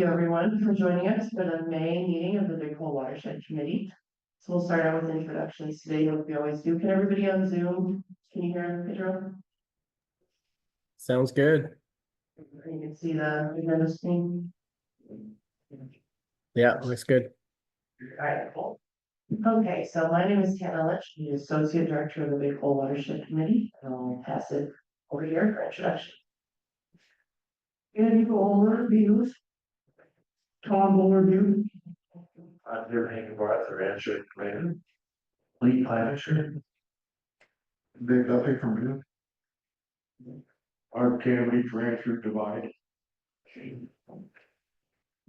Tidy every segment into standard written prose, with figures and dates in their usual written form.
you everyone for joining us for the May meeting of the Big Hole Watershed Committee. So we'll start out with introductions today, like we always do. Can everybody on Zoom? Can you hear Pedro? Sounds good. You can see the agenda screen. Yeah, looks good. All right, cool. Okay, so my name is Tana Litch, the Associate Director of the Big Hole Watershed Committee, and I'll pass it over here for introduction. Any overviews? Tom overview. I'm here hanging about the rancher commander. Lee Planisher. Big Duffy from you. Our Cambridge Rancher Divide.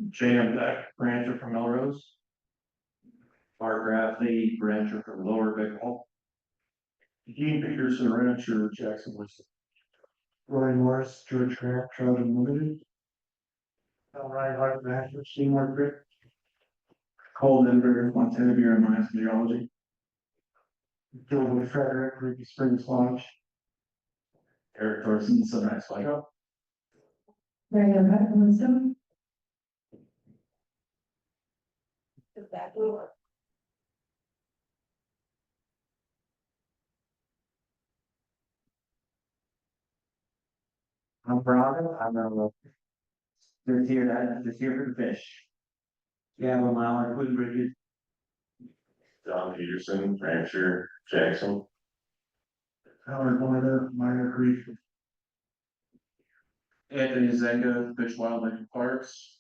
J.M. Beck, rancher from Melrose. Mark Rafley, rancher from Lower Big Hole. Gene Peterson, rancher, Jackson West. Roy Morris, George Grant, Trout Unlimited. Ryan Hart, rancher, Seymour Creek. Cole Denver, Montana Beer and Mines Geology. Jordan Frederick, Ruby Springs Lodge. Eric Thorson, Sunrise Lake. Marianne Patterson. Exactly. I'm Bravo. Just here for the fish. Yeah, 1 mile or Queen Bridget. Don Peterson, rancher, Jackson. Howard Moyer, Minor Creek. Anthony Zenga, Fish Wildlife and Parks.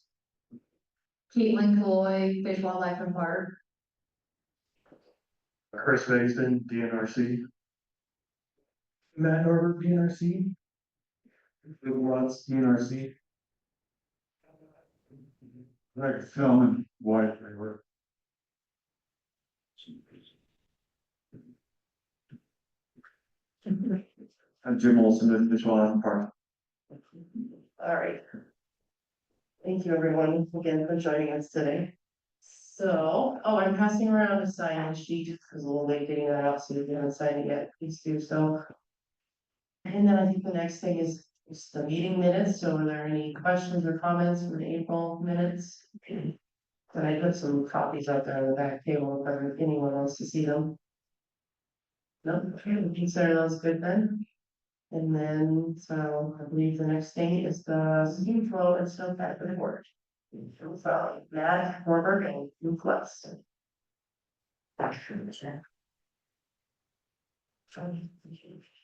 Caitlin Coy, Fish, Wildlife and Park. Chris Mason, DNRC. Matt Norbert, DNRC. Luke Watts, DNRC. Greg Philman, White River. And Jim Olsen with Fish Wildlife and Parks. All right. Thank you everyone again for joining us today. So, I'm passing around a sign-in sheet because it's a little late getting that out, so if you haven't signed it yet, please do so. And then I think the next thing is the meeting minutes. So are there any questions or comments from the April minutes? And I put some copies out there on the back table if anyone wants to see them. No, okay, we consider those good then. And then, so I believe the next thing is the steam flow and stuff at the board. So Matt, Norbert, and Luke West. Hi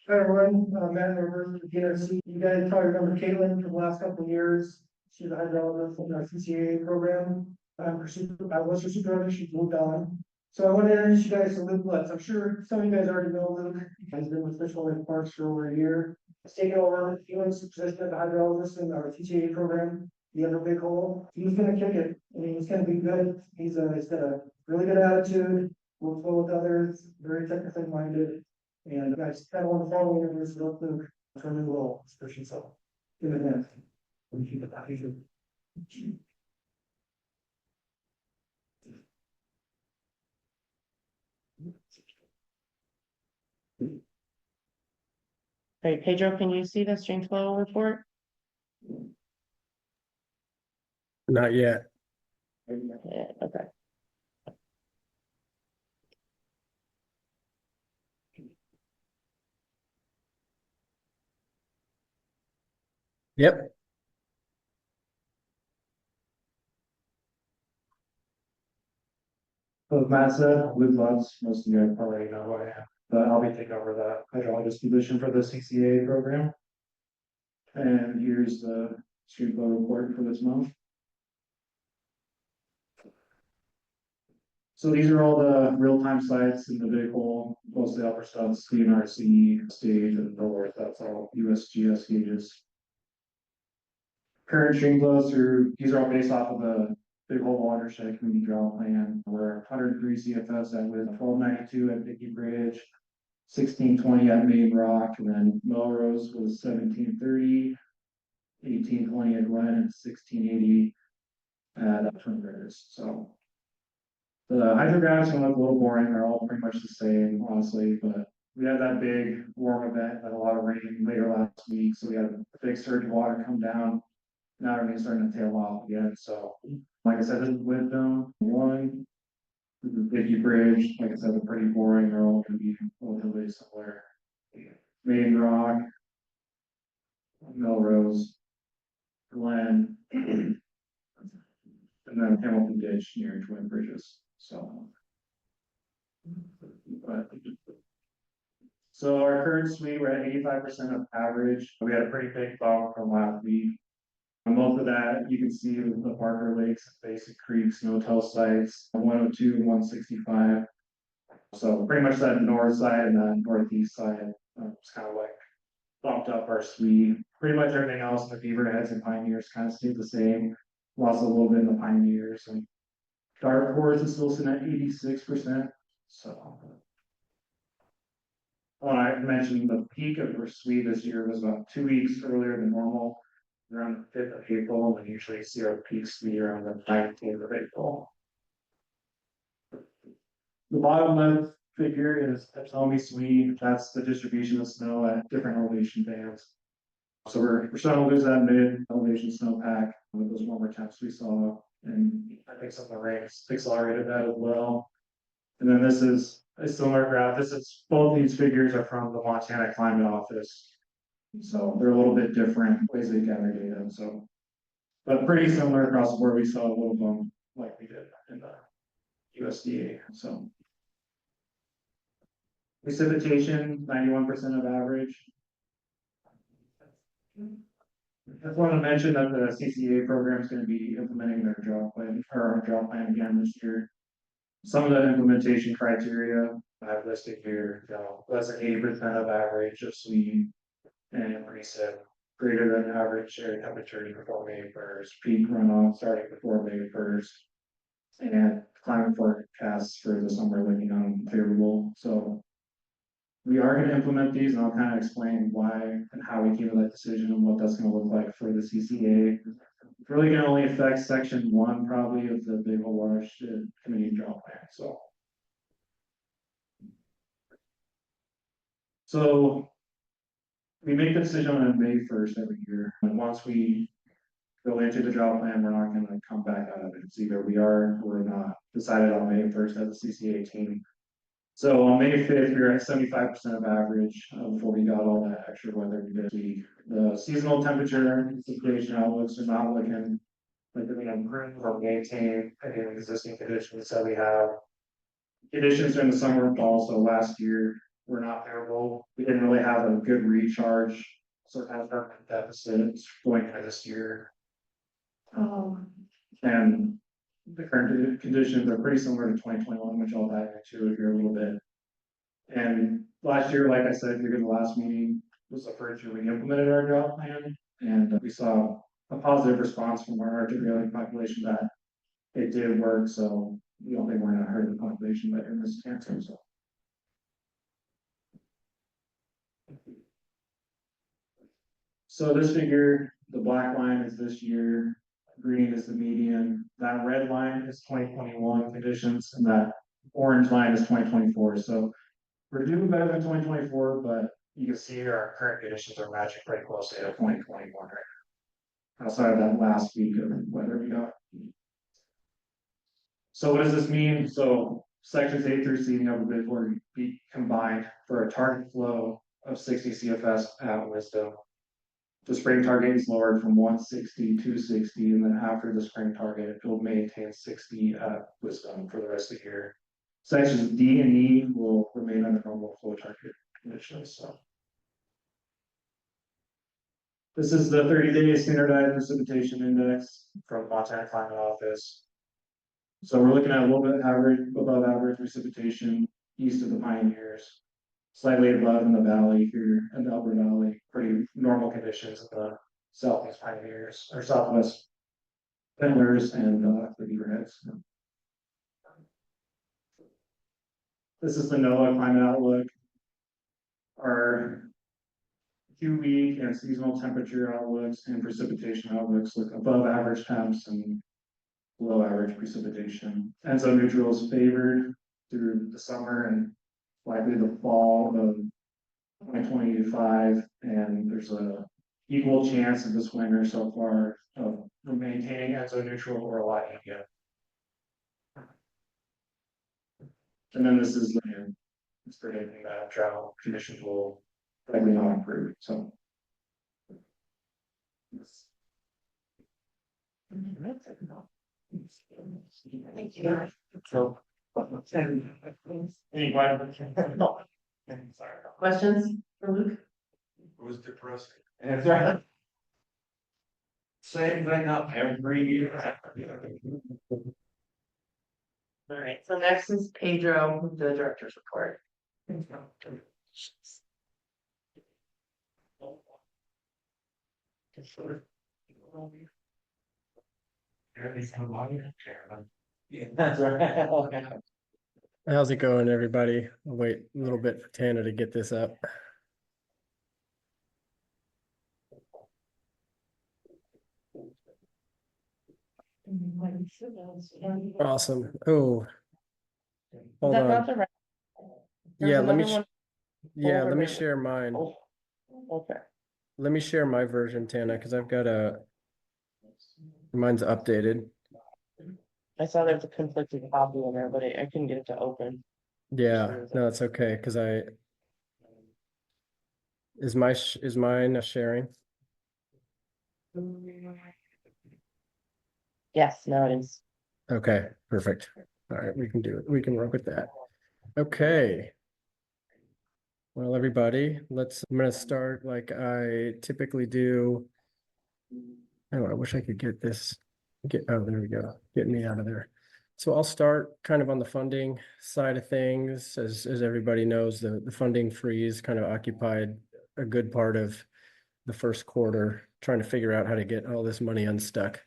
everyone, Matt Norbert, DNRC. You guys probably remember Caitlin from the last couple of years. She's a hydrologist in our CCA program. I was her supervisor, she's moved on. So I want to introduce you guys to Luke Lutz. I'm sure some of you guys already know Luke. He's been with Fish Wildlife Parks for over a year. He's taken over Keelan's position as a hydrologist in our TCA program, the other big hole. He's gonna kick it. I mean, he's gonna be good. He's got a really good attitude, works well with others, very technically minded. And I just kind of want to follow him as Luke for a new role, especially so. Give it a minute. We'll keep it that easy. All right, Pedro, can you see the stream flow report? Not yet. Yeah, okay. Yep. So as Matt said, Luke Lutz, most of you guys already know who I am, but I'll be taking over the hydrologist position for the CCA program. And here's the stream flow report for this month. So these are all the real-time sites in the big hole, mostly upper stuff, DNRC, stage, and north. That's all USGS gauges. Current stream flows these are all based off of the Big Hole Watershed Community Drought Plan. We're 103 CFS at with 1292 at Dickey Bridge, 1620 at Main Rock, and then Melrose was 1730, 1820 at Glen, and 1680 at Twin Rivers. So the hydrographs can look a little boring. They're all pretty much the same, honestly, but we had that big warm event, had a lot of rain later last week, so we had a big surge of water come down. Now everything's starting to tail off again, so, like I said, this is Wisdom one. This is Vicky Bridge, like I said, they're pretty boring, they're all gonna be relatively similar. Main Rock. Melrose. Glen. And then Hamilton Ditch near Twin Bridges, so. But. So our current suite, we're at 85% of average, we had a pretty big bump from last week. And most of that, you can see the Parker Lakes, Basic Creeks, no-till sites, 102 and 165. So pretty much that north side and the northeast side, it's kind of like bumped up our suite. Pretty much everything else in the Beaverheads and Pioneers kind of stayed the same. Lost a little bit in the Pioneers, and Dark Horse is still sitting at 86%. So. Well, I mentioned the peak of our suite this year was about 2 weeks earlier than normal, around the 5th of April, and usually see our peak suite around the 19th of April. The bottom left figure is Epsilon suite, that's the distribution of snow at different elevation bands. So we're starting to lose that mid elevation snowpack with those warmer temps we saw, and I think some of the rains accelerated that as well. And then this is a similar graph. Both these figures are from the Montana Climate Office. So they're a little bit different ways they gather data, so. But pretty similar across the board, we saw a little bump like we did in the USDA, so. Precipitation, 91% of average. I just want to mention that the CCA program is going to be implementing their drought plan, or our drought plan again this year. Some of the implementation criteria I've listed here, less than 80% of average of sweet and precip, greater than average air temperature before May 1st, peak runoff starting before May 1st, and climate forecasts for the summer looking unfavorable. So we are going to implement these, and I'll kind of explain why and how we came to that decision and what that's going to look like for the CCA. It's really going to only affect section 1 probably of the Big Watershed Committee Drought Plan. So we make the decision on May 1st every year, and once we go into the drought plan, we're not going to come back out of it. It's either we are or we're not decided on May 1st as a CCA team. So on May 5th, we were at 75% of average before we got all that extra weather we did. The seasonal temperature and precipitation outlooks are not looking like they're going to improve or maintain any of the existing conditions that we have. Conditions during the summer and fall, so last year were not favorable. We didn't really have a good recharge, so it has permanent deficits going into this year. And the current conditions are pretty similar to 2021, which I'll dive into here a little bit. And last year, like I said, during the last meeting, was the first year we implemented our drought plan, and we saw a positive response from our articulating population that it did work. So we don't think we're going to hurt the population better in this cancer. So this figure, the black line is this year, green is the median, that red line is 2021 conditions, and that orange line is 2024. So we're doing better than 2024, but you can see our current conditions are matching pretty closely to 2021 right now, outside of that last week of weather we got. So what does this mean? So sections A through C have will be combined for a target flow of 60 CFS at Wisdom. The spring target is lowered from 160 to 60, and then after the spring target, it will maintain 60 at Wisdom for the rest of the year. Sections D and E will remain under normal flow target conditions. So this is the 30-day standardized precipitation index from Montana Climate Office. So we're looking at a little bit above average precipitation east of the Pioneers, slightly above in the valley here in the upper valley, pretty normal conditions in the southeast Pioneers or southwest Pendlers and the Beaverheads. This is the NOAA climate outlook. Our 2-week and seasonal temperature outlooks and precipitation outlooks look above average temps and below average precipitation. Enso neutral is favored through the summer and likely the fall of 2025, and there's a equal chance of this winter so far of maintaining ESO neutral or lighting again. And then this is, it's predicting that travel conditions will likely not improve, so. Thank you. So. Any questions? No. Sorry. Questions for Luke? It was depressing. That's right. Same thing up every year. All right, so next is Pedro, the director's report. That's right. How's it going, everybody? I'll wait a little bit for Tana to get this up. Awesome. Oh, hold That's not on. the right. There's Yeah, let me, another one. yeah, let me over share mine. Okay. Let me share my version, Tana, because I've got mine's updated. I saw there's a conflicting copy in there, but I couldn't get it to open. Yeah, no, it's okay, because is mine sharing? Yes, now it is. Okay, perfect. All right, we can do it. We can work with that. Okay. Well, everybody, I'm gonna start like I typically do. Oh, I wish I could get this, oh, there we go. Get me out of there. So I'll start kind of on the funding side of things. As everybody knows, the funding freeze kind of occupied a good part of the first quarter, trying to figure out how to get all this money unstuck.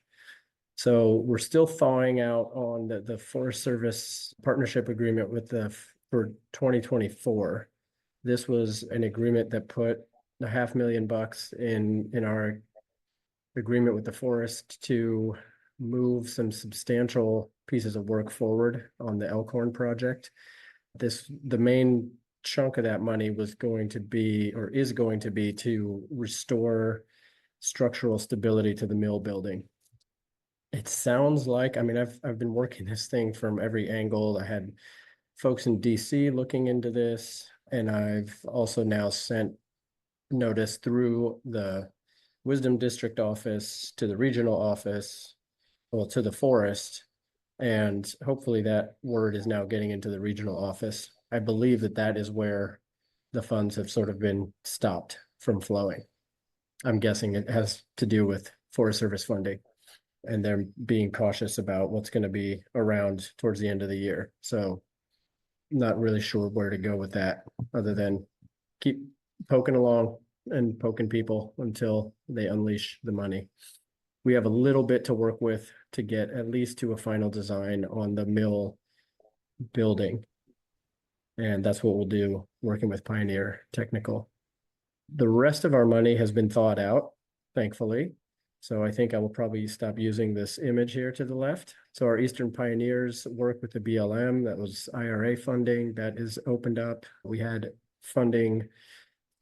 So we're still thawing out on the Forest Service partnership agreement for 2024. This was an agreement that put $500,000 in our agreement with the forest to move some substantial pieces of work forward on the Elkhorn project. The main chunk of that money was going to be, or is going to be, to restore structural stability to the mill building. It sounds like, I mean, I've been working this thing from every angle. I had folks in DC looking into this, and I've also now sent notice through the Wisdom District office to the regional office, well, to the forest, and hopefully that word is now getting into the regional office. I believe that is where the funds have sort of been stopped from flowing. I'm guessing it has to do with Forest Service funding, and they're being cautious about what's going to be around towards the end of the year. So not really sure where to go with that, other than keep poking along and poking people until they unleash the money. We have a little bit to work with to get at least to a final design on the mill building. And that's what we'll do, working with Pioneer Technical. The rest of our money has been thawed out, thankfully. So I think I will probably stop using this image here to the left. So our Eastern Pioneers work with the BLM, that was IRA funding, that is opened up. We had funding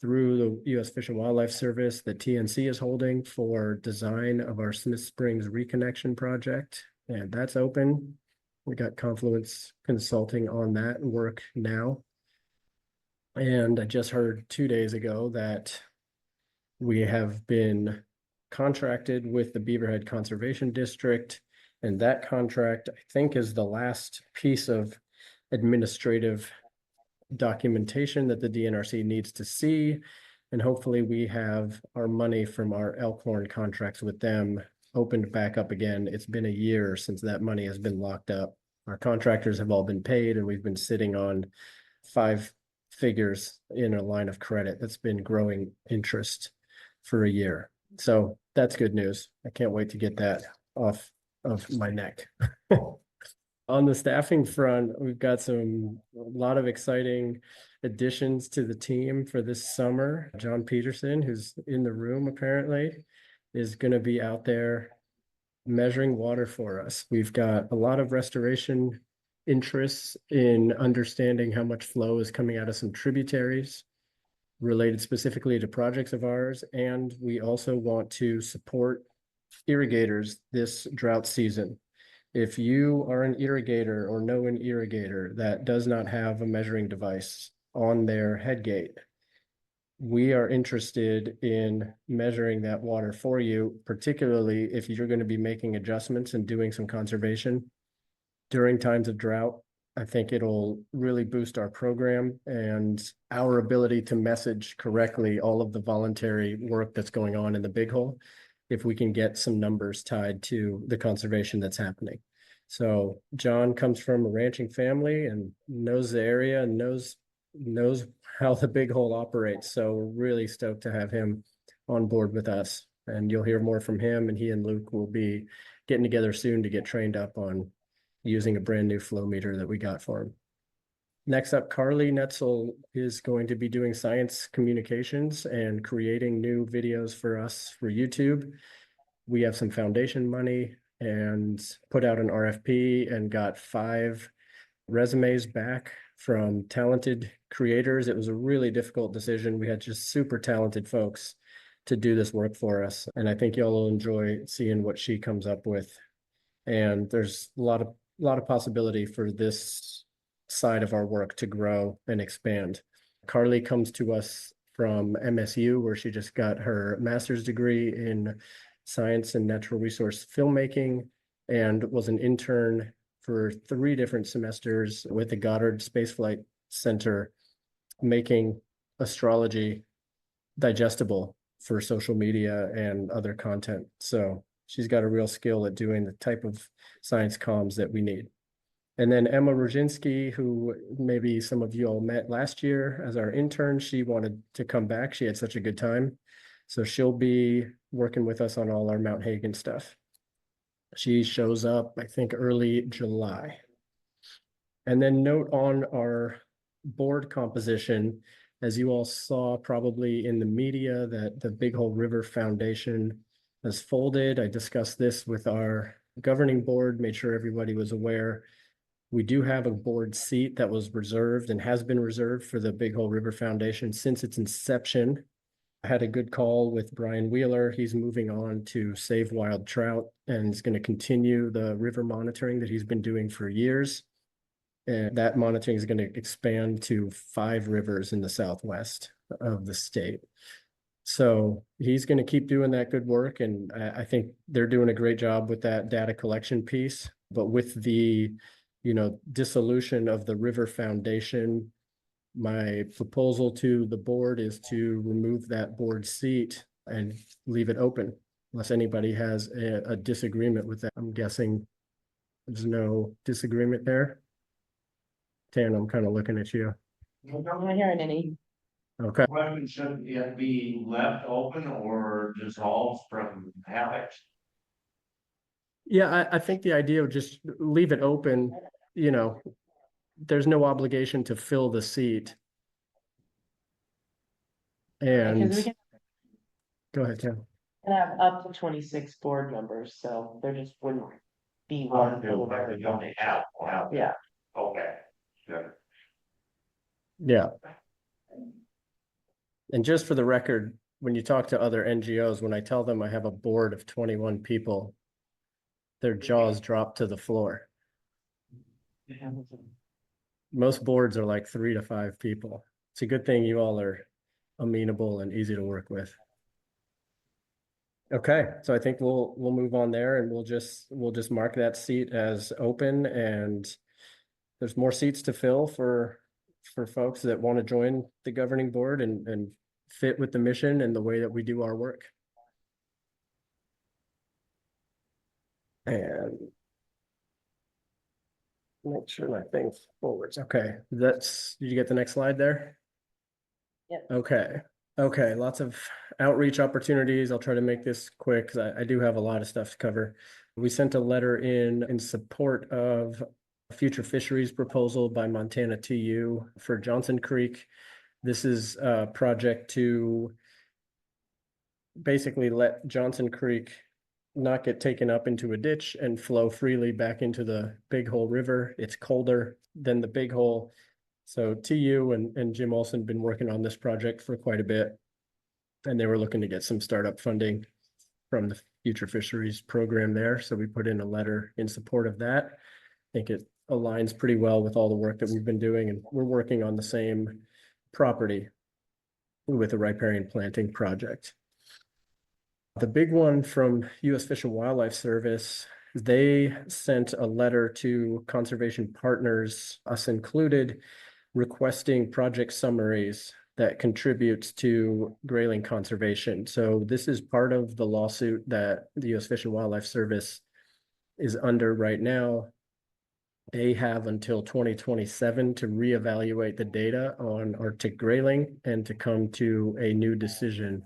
through the U.S. Fish and Wildlife Service that TNC is holding for design of our Smith Springs reconnection project, and that's open. We got Confluence Consulting on that work now. And I just heard 2 days ago that we have been contracted with the Beaverhead Conservation District, and that contract, I think, is the last piece of administrative documentation that the DNRC needs to see. And hopefully we have our money from our Elkhorn contracts with them opened back up again. It's been a year since that money has been locked up. Our contractors have all been paid, and we've been sitting on 5 figures in a line of credit that's been growing interest for a year. So that's good news. I can't wait to get that off of my neck. On the staffing front, we've got a lot of exciting additions to the team for this summer. John Peterson, who's in the room apparently, is going to be out there measuring water for us. We've got a lot of restoration interests in understanding how much flow is coming out of some tributaries. related specifically to projects of ours. And we also want to support irrigators this drought season. If you are an irrigator or know an irrigator that does not have a measuring device on their head gate, we are interested in measuring that water for you, particularly if you're going to be making adjustments and doing some conservation during times of drought. I think it'll really boost our program and our ability to message correctly all of the voluntary work that's going on in the Big Hole, if we can get some numbers tied to the conservation that's happening. So John comes from a ranching family and knows the area and knows how the Big Hole operates. So we're really stoked to have him on board with us. And you'll hear more from him, and he and Luke will be getting together soon to get trained up on using a brand new flow meter that we got for him. Next up, Carly Netzel is going to be doing science communications and creating new videos for us for YouTube. We have some foundation money and put out an RFP and got 5 resumes back from talented creators. It was a really difficult decision. We had just super talented folks to do this work for us. And I think y'all will enjoy seeing what she comes up with. And there's a lot of possibility for this side of our work to grow and expand. Carly comes to us from MSU, where she just got her master's degree in science and natural resource filmmaking, and was an intern for 3 different semesters with the Goddard Space Flight Center, making astrology digestible for social media and other content. So she's got a real skill at doing the type of science comms that we need. And then Emma Roginski, who maybe some of you all met last year as our intern, she wanted to come back. She had such a good time. So she'll be working with us on all our Mount Hagen stuff. She shows up, I think, early July. And then note on our board composition, as you all saw probably in the media, that the Big Hole River Foundation has folded. I discussed this with our governing board, made sure everybody was aware. We do have a board seat that was reserved and has been reserved for the Big Hole River Foundation since its inception. I had a good call with Brian Wheeler. He's moving on to Save Wild Trout and is going to continue the river monitoring that he's been doing for years. And that monitoring is going to expand to 5 rivers in the southwest of the state. So he's going to keep doing that good work. And I think they're doing a great job with that data collection piece. But with the, dissolution of the River Foundation, my proposal to the board is to remove that board seat and leave it open, unless anybody has a disagreement with that. I'm guessing there's no disagreement there. Tan, I'm kind of looking at you. I'm not hearing any. Okay. Question, should it be left open or dissolved from habit? Yeah, I think the idea would just leave it open, there's no obligation to fill the seat. And Because we can go ahead, Tim. have up to 26 board members, so there just wouldn't be one. They only have one. Yeah. Okay. Good. Yeah. And just for the record, when you talk to other NGOs, when I tell them I have a board of 21 people, their jaws drop to the floor. Most boards are like 3 to 5 people. It's a good thing you all are amenable and easy to work with. Okay, so I think we'll move on there, and we'll just mark that seat as open, and there's more seats to fill for folks that want to join the governing board and fit with the mission and the way that we do our work. And make sure my thing's forwards. Okay, did you get the next slide there? Yep. Okay, lots of outreach opportunities. I'll try to make this quick because I do have a lot of stuff to cover. We sent a letter in support of a future fisheries proposal by Montana TU for Johnson Creek. This is a project to basically let Johnson Creek not get taken up into a ditch and flow freely back into the Big Hole River. It's colder than the Big Hole. So TU and Jim Olsen been working on this project for quite a bit. And they were looking to get some startup funding from the Future Fisheries program there. So we put in a letter in support of that. I think it aligns pretty well with all the work that we've been doing, and we're working on the same property with a riparian planting project. The big one from U.S. Fish and Wildlife Service, they sent a letter to conservation partners, us included, requesting project summaries that contributes to grayling conservation. So this is part of the lawsuit that the U.S. Fish and Wildlife Service is under right now. They have until 2027 to reevaluate the data on Arctic grayling and to come to a new decision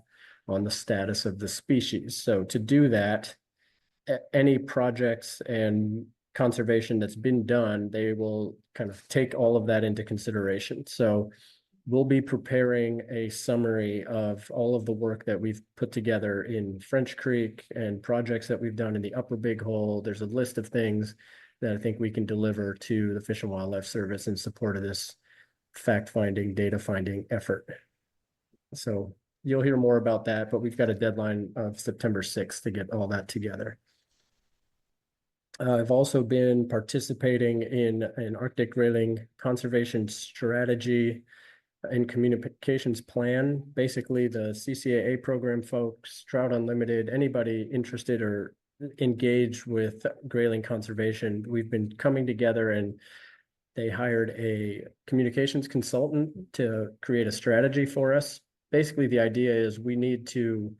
on the status of the species. So to do that, any projects and conservation that's been done, they will kind of take all of that into consideration. So we'll be preparing a summary of all of the work that we've put together in French Creek and projects that we've done in the Upper Big Hole. There's a list of things that I think we can deliver to the Fish and Wildlife Service in support of this fact-finding, data-finding effort. So you'll hear more about that, but we've got a deadline of September 6th to get all that together. I've also been participating in an Arctic grayling conservation strategy and communications plan. Basically, the CCAA program folks, Trout Unlimited, anybody interested or engaged with grayling conservation, we've been coming together, and they hired a communications consultant to create a strategy for us. Basically, the idea is we need to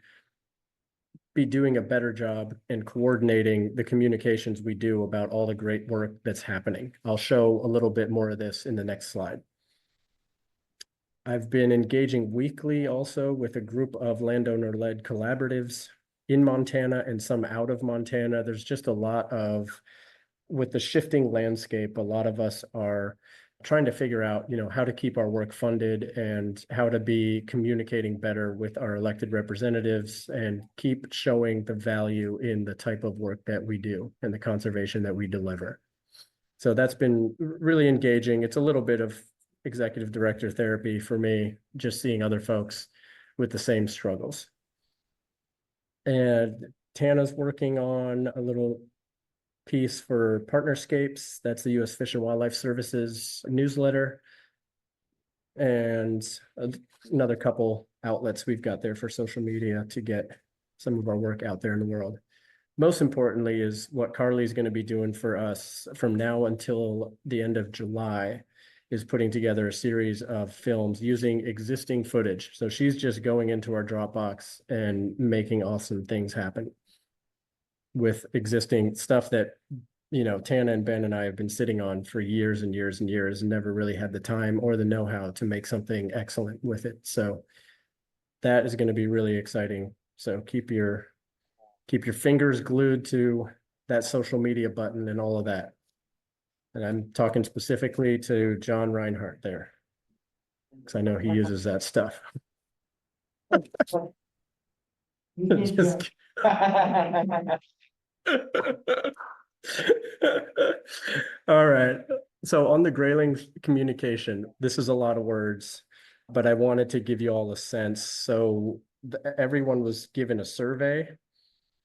be doing a better job in coordinating the communications we do about all the great work that's happening. I'll show a little bit more of this in the next slide. I've been engaging weekly also with a group of landowner-led collaboratives in Montana and some out of Montana. There's just a lot of, with the shifting landscape, a lot of us are trying to figure out, how to keep our work funded and how to be communicating better with our elected representatives and keep showing the value in the type of work that we do and the conservation that we deliver. So that's been really engaging. It's a little bit of executive director therapy for me, just seeing other folks with the same struggles. And Tana's working on a little piece for Partnerscapes. That's the U.S. Fish and Wildlife Services newsletter. And another couple outlets we've got there for social media to get some of our work out there in the world. Most importantly is what Carly's going to be doing for us from now until the end of July, is putting together a series of films using existing footage. So she's just going into our Dropbox and making awesome things happen with existing stuff that, Tana and Ben and I have been sitting on for years and years and years and never really had the time or the know-how to make something excellent with it. So that is going to be really exciting. So keep your fingers glued to that social media button and all of that. And I'm talking specifically to John Reinhardt there, because I know he uses that stuff. Just... All right. So on the grayling communication, this is a lot of words, but I wanted to give you all a sense. So everyone was given a survey,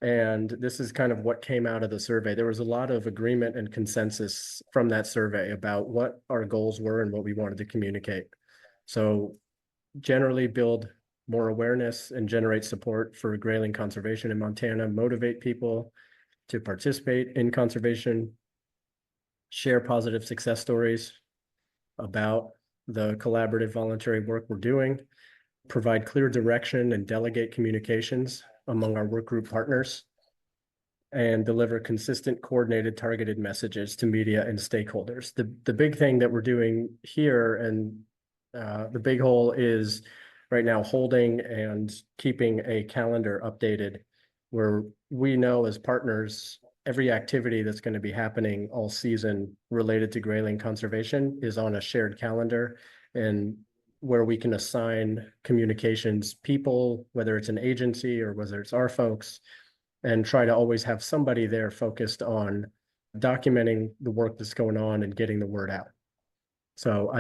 and this is kind of what came out of the survey. There was a lot of agreement and consensus from that survey about what our goals were and what we wanted to communicate. So generally build more awareness and generate support for grayling conservation in Montana, motivate people to participate in conservation, share positive success stories about the collaborative voluntary work we're doing, provide clear direction and delegate communications among our work group partners, and deliver consistent, coordinated, targeted messages to media and stakeholders. The big thing that we're doing here, and the big hole, is right now holding and keeping a calendar updated where we know as partners every activity that's going to be happening all season related to grayling conservation is on a shared calendar, and where we can assign communications people, whether it's an agency or whether it's our folks, and try to always have somebody there focused on documenting the work that's going on and getting the word out. So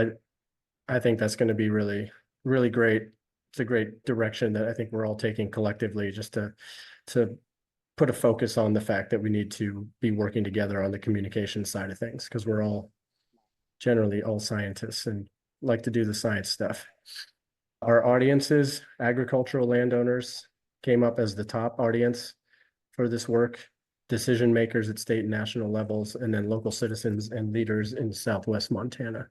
I think that's going to be really, really great. It's a great direction that I think we're all taking collectively, just to put a focus on the fact that we need to be working together on the communication side of things, because we're all generally all scientists and like to do the science stuff. Our audiences, agricultural landowners, came up as the top audience for this work, decision makers at state and national levels, and then local citizens and leaders in Southwest Montana.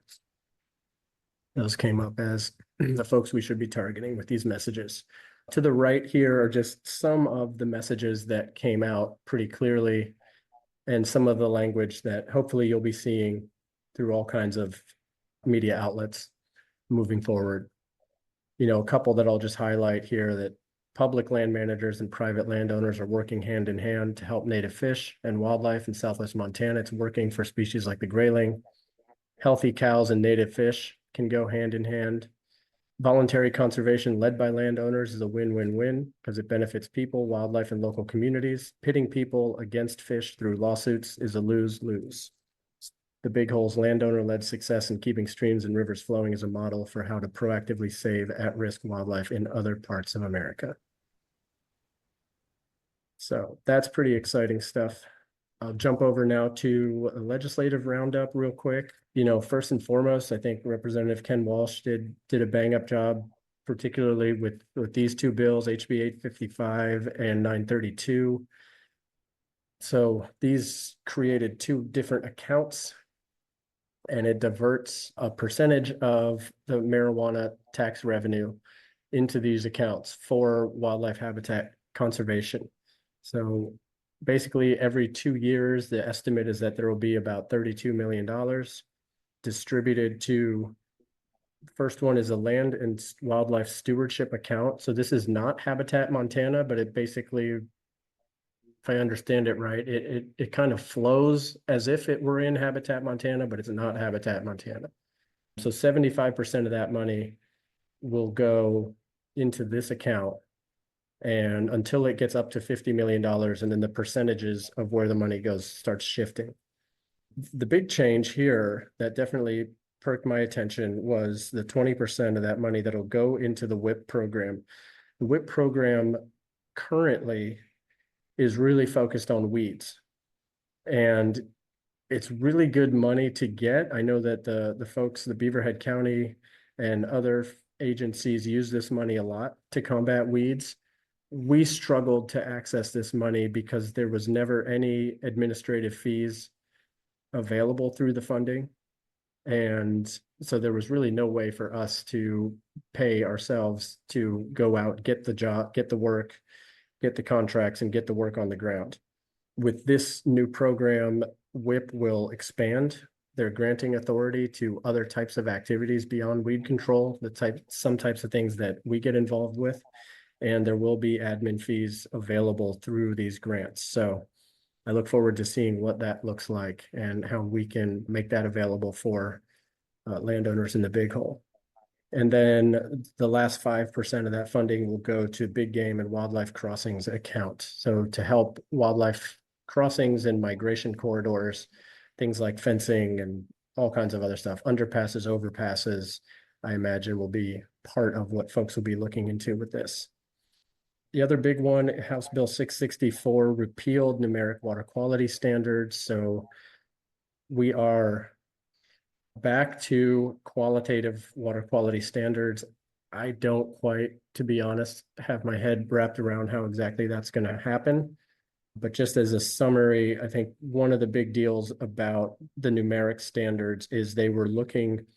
Those came up as the folks we should be targeting with these messages. To the right here are just some of the messages that came out pretty clearly, and some of the language that hopefully you'll be seeing through all kinds of media outlets moving forward. You know, a couple that I'll just highlight here: that public land managers and private landowners are working hand in hand to help native fish and wildlife in Southwest Montana. It's working for species like the grayling. Healthy cows and native fish can go hand in hand. Voluntary conservation led by landowners is a win-win-win because it benefits people, wildlife, and local communities. Pitting people against fish through lawsuits is a lose-lose. The Big Hole's landowner-led success in keeping streams and rivers flowing is a model for how to proactively save at-risk wildlife in other parts of America. So that's pretty exciting stuff. I'll jump over now to a legislative roundup real quick. You know, first and foremost, I think Representative Ken Walsh did a bang-up job, particularly with these two bills, HB 855 and 932. So these created two different accounts, and it diverts a percentage of the marijuana tax revenue into these accounts for wildlife habitat conservation. So basically every 2 years, the estimate is that there will be about $32 million distributed to, first one is a land and wildlife stewardship account. So this is not Habitat Montana, but it basically, if I understand it right, it kind of flows as if it were in Habitat Montana, but it's not Habitat Montana. So 75% of that money will go into this account, and until it gets up to $50 million, and then the percentages of where the money goes starts shifting. The big change here that definitely perked my attention was the 20% of that money that'll go into the WIP program. The WIP program currently is really focused on weeds, and it's really good money to get. I know that the folks, the Beaverhead County and other agencies use this money a lot to combat weeds. We struggled to access this money because there was never any administrative fees available through the funding. And so there was really no way for us to pay ourselves to go out, get the job, get the work, get the contracts, and get the work on the ground. With this new program, WIP will expand their granting authority to other types of activities beyond weed control, some types of things that we get involved with. And there will be admin fees available through these grants. So I look forward to seeing what that looks like and how we can make that available for landowners in the Big Hole. And then the last 5% of that funding will go to big game and wildlife crossings account. So to help wildlife crossings and migration corridors, things like fencing and all kinds of other stuff, underpasses, overpasses, I imagine will be part of what folks will be looking into with this. The other big one, House Bill 664 repealed numeric water quality standards. So we are back to qualitative water quality standards. I don't quite, to be honest, have my head wrapped around how exactly that's going to happen. But just as a summary, I think one of the big deals about the numeric standards is they were looking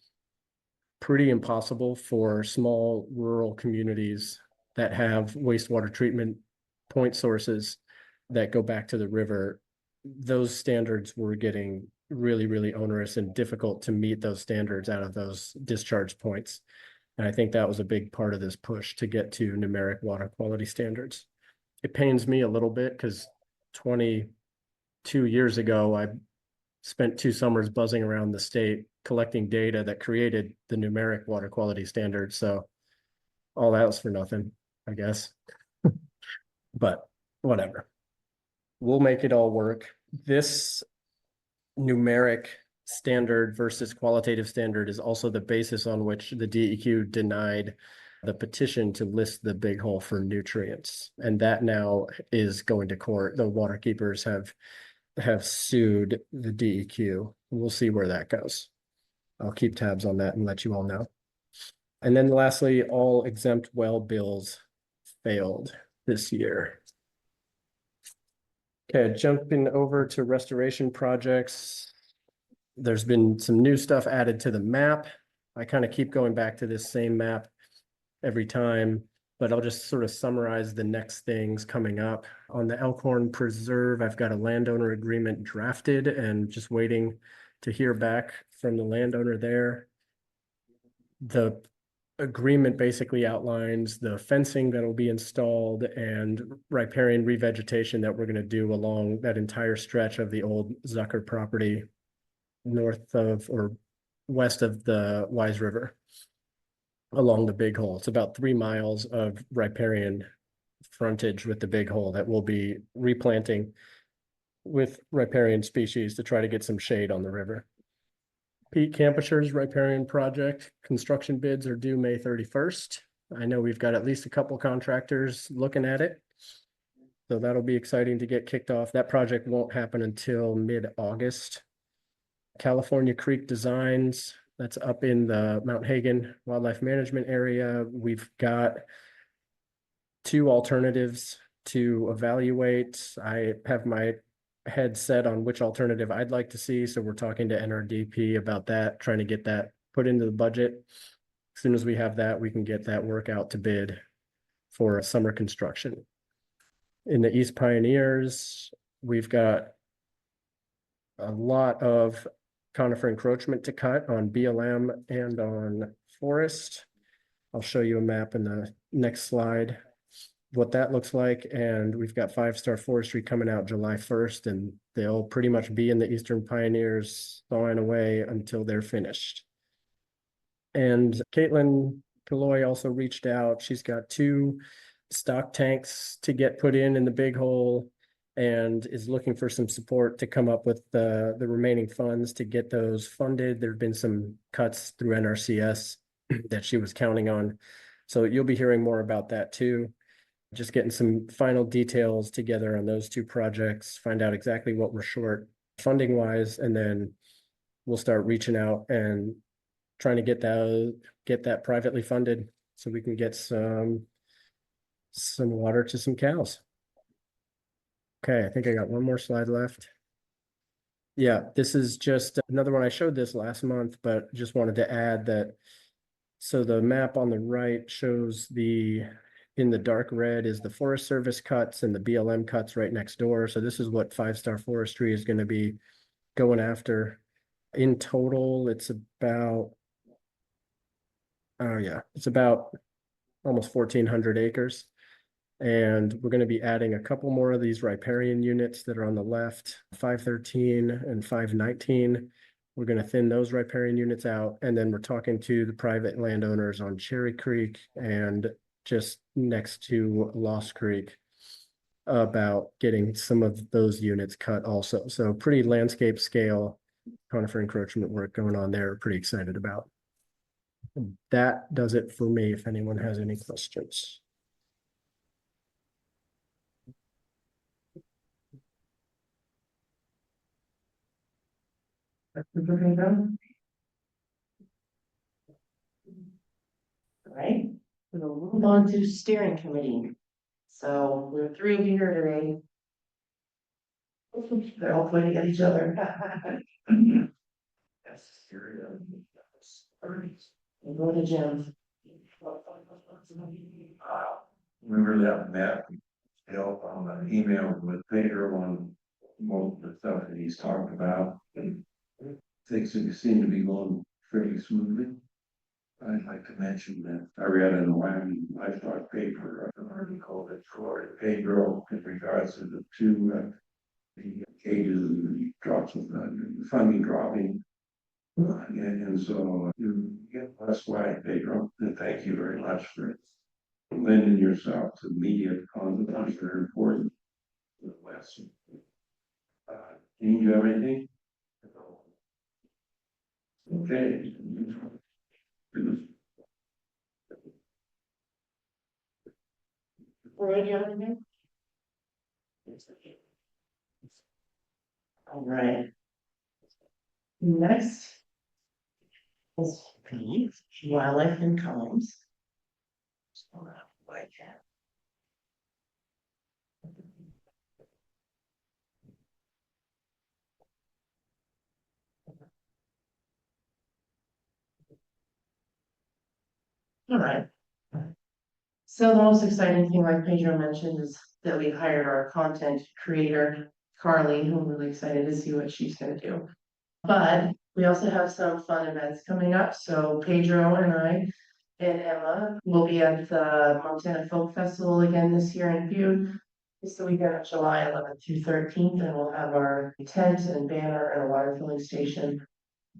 pretty impossible for small rural communities that have wastewater treatment point sources that go back to the river. Those standards were getting really, really onerous and difficult to meet those standards out of those discharge points. And I think that was a big part of this push to get to numeric water quality standards. It pains me a little bit because 22 years ago, I spent 2 summers buzzing around the state collecting data that created the numeric water quality standards. So all that was for nothing, I guess. But whatever. We'll make it all work. This numeric standard versus qualitative standard is also the basis on which the DEQ denied the petition to list the big hole for nutrients. And that now is going to court. The water keepers have sued the DEQ. We'll see where that goes. I'll keep tabs on that and let you all know. And then lastly, all exempt well bills failed this year. Okay, jumping over to restoration projects. There's been some new stuff added to the map. I kind of keep going back to this same map every time, but I'll just sort of summarize the next things coming up. On the Elkhorn Preserve, I've got a landowner agreement drafted and just waiting to hear back from the landowner there. The agreement basically outlines the fencing that will be installed and riparian revegetation that we're going to do along that entire stretch of the old Zucker property north of or west of the Wise River along the Big Hole. It's about 3 miles of riparian frontage with the Big Hole that we'll be replanting with riparian species to try to get some shade on the river. Pete Campisher's riparian project construction bids are due May 31st. I know we've got at least a couple contractors looking at it. So that'll be exciting to get kicked off. That project won't happen until mid-August. California Creek Designs, that's up in the Mount Hagen Wildlife Management Area. We've got 2 alternatives to evaluate. I have my head set on which alternative I'd like to see. So we're talking to NRDP about that, trying to get that put into the budget. As soon as we have that, we can get that work out to bid for summer construction. In the East Pioneers, we've got a lot of conifer encroachment to cut on BLM and on forest. I'll show you a map in the next slide, what that looks like. And we've got 5-star forestry coming out July 1st, and they'll pretty much be in the Eastern Pioneers thawing away until they're finished. And Caitlin Killoy also reached out. She's got 2 stock tanks to get put in the Big Hole and is looking for some support to come up with the remaining funds to get those funded. There have been some cuts through NRCS that she was counting on. So you'll be hearing more about that too. Just getting some final details together on those 2 projects, find out exactly what we're short funding wise, and then we'll start reaching out and trying to get that privately funded so we can get some water to some cows. Okay, I think I got one more slide left. Yeah, this is just another one. I showed this last month, but just wanted to add that. So the map on the right shows in the dark red is the Forest Service cuts and the BLM cuts right next door. So this is what 5-star forestry is going to be going after. In total, it's about, it's about almost 1,400 acres. And we're going to be adding a couple more of these riparian units that are on the left, 513 and 519. We're going to thin those riparian units out. And then we're talking to the private landowners on Cherry Creek and just next to Lost Creek about getting some of those units cut also. So pretty landscape scale conifer encroachment work going on there. Pretty excited about. That does it for me. If anyone has any questions. All right, we'll move on to steering committee. So we're 3 here today. They're all pointing at each other. We'll go to Jim. Remember that map, help on the email with Pedro on most of the stuff that he's talked about. Things seem to be going pretty smoothly. I'd like to mention that I read in the Wyoming livestock paper, an article that Florida Pedro in regards to the 2 the cages and the drops of the funding dropping. And so you get less wide, Pedro, and thank you very much for lending yourself to media content. Very important to the West. Do you have anything? Okay. Roy, do you have anything? All right. Next. Is the wildlife and columns. Like that. All right. So the most exciting thing, like Pedro mentioned, is that we hired our content creator, Carly, who I'm really excited to see what she's gonna do. But we also have some fun events coming up, so Pedro and I and Emma will be at the Montana Folk Festival again this year in Butte. It's the weekend of July 11th through 13th, and we'll have our tent and banner and a water filling station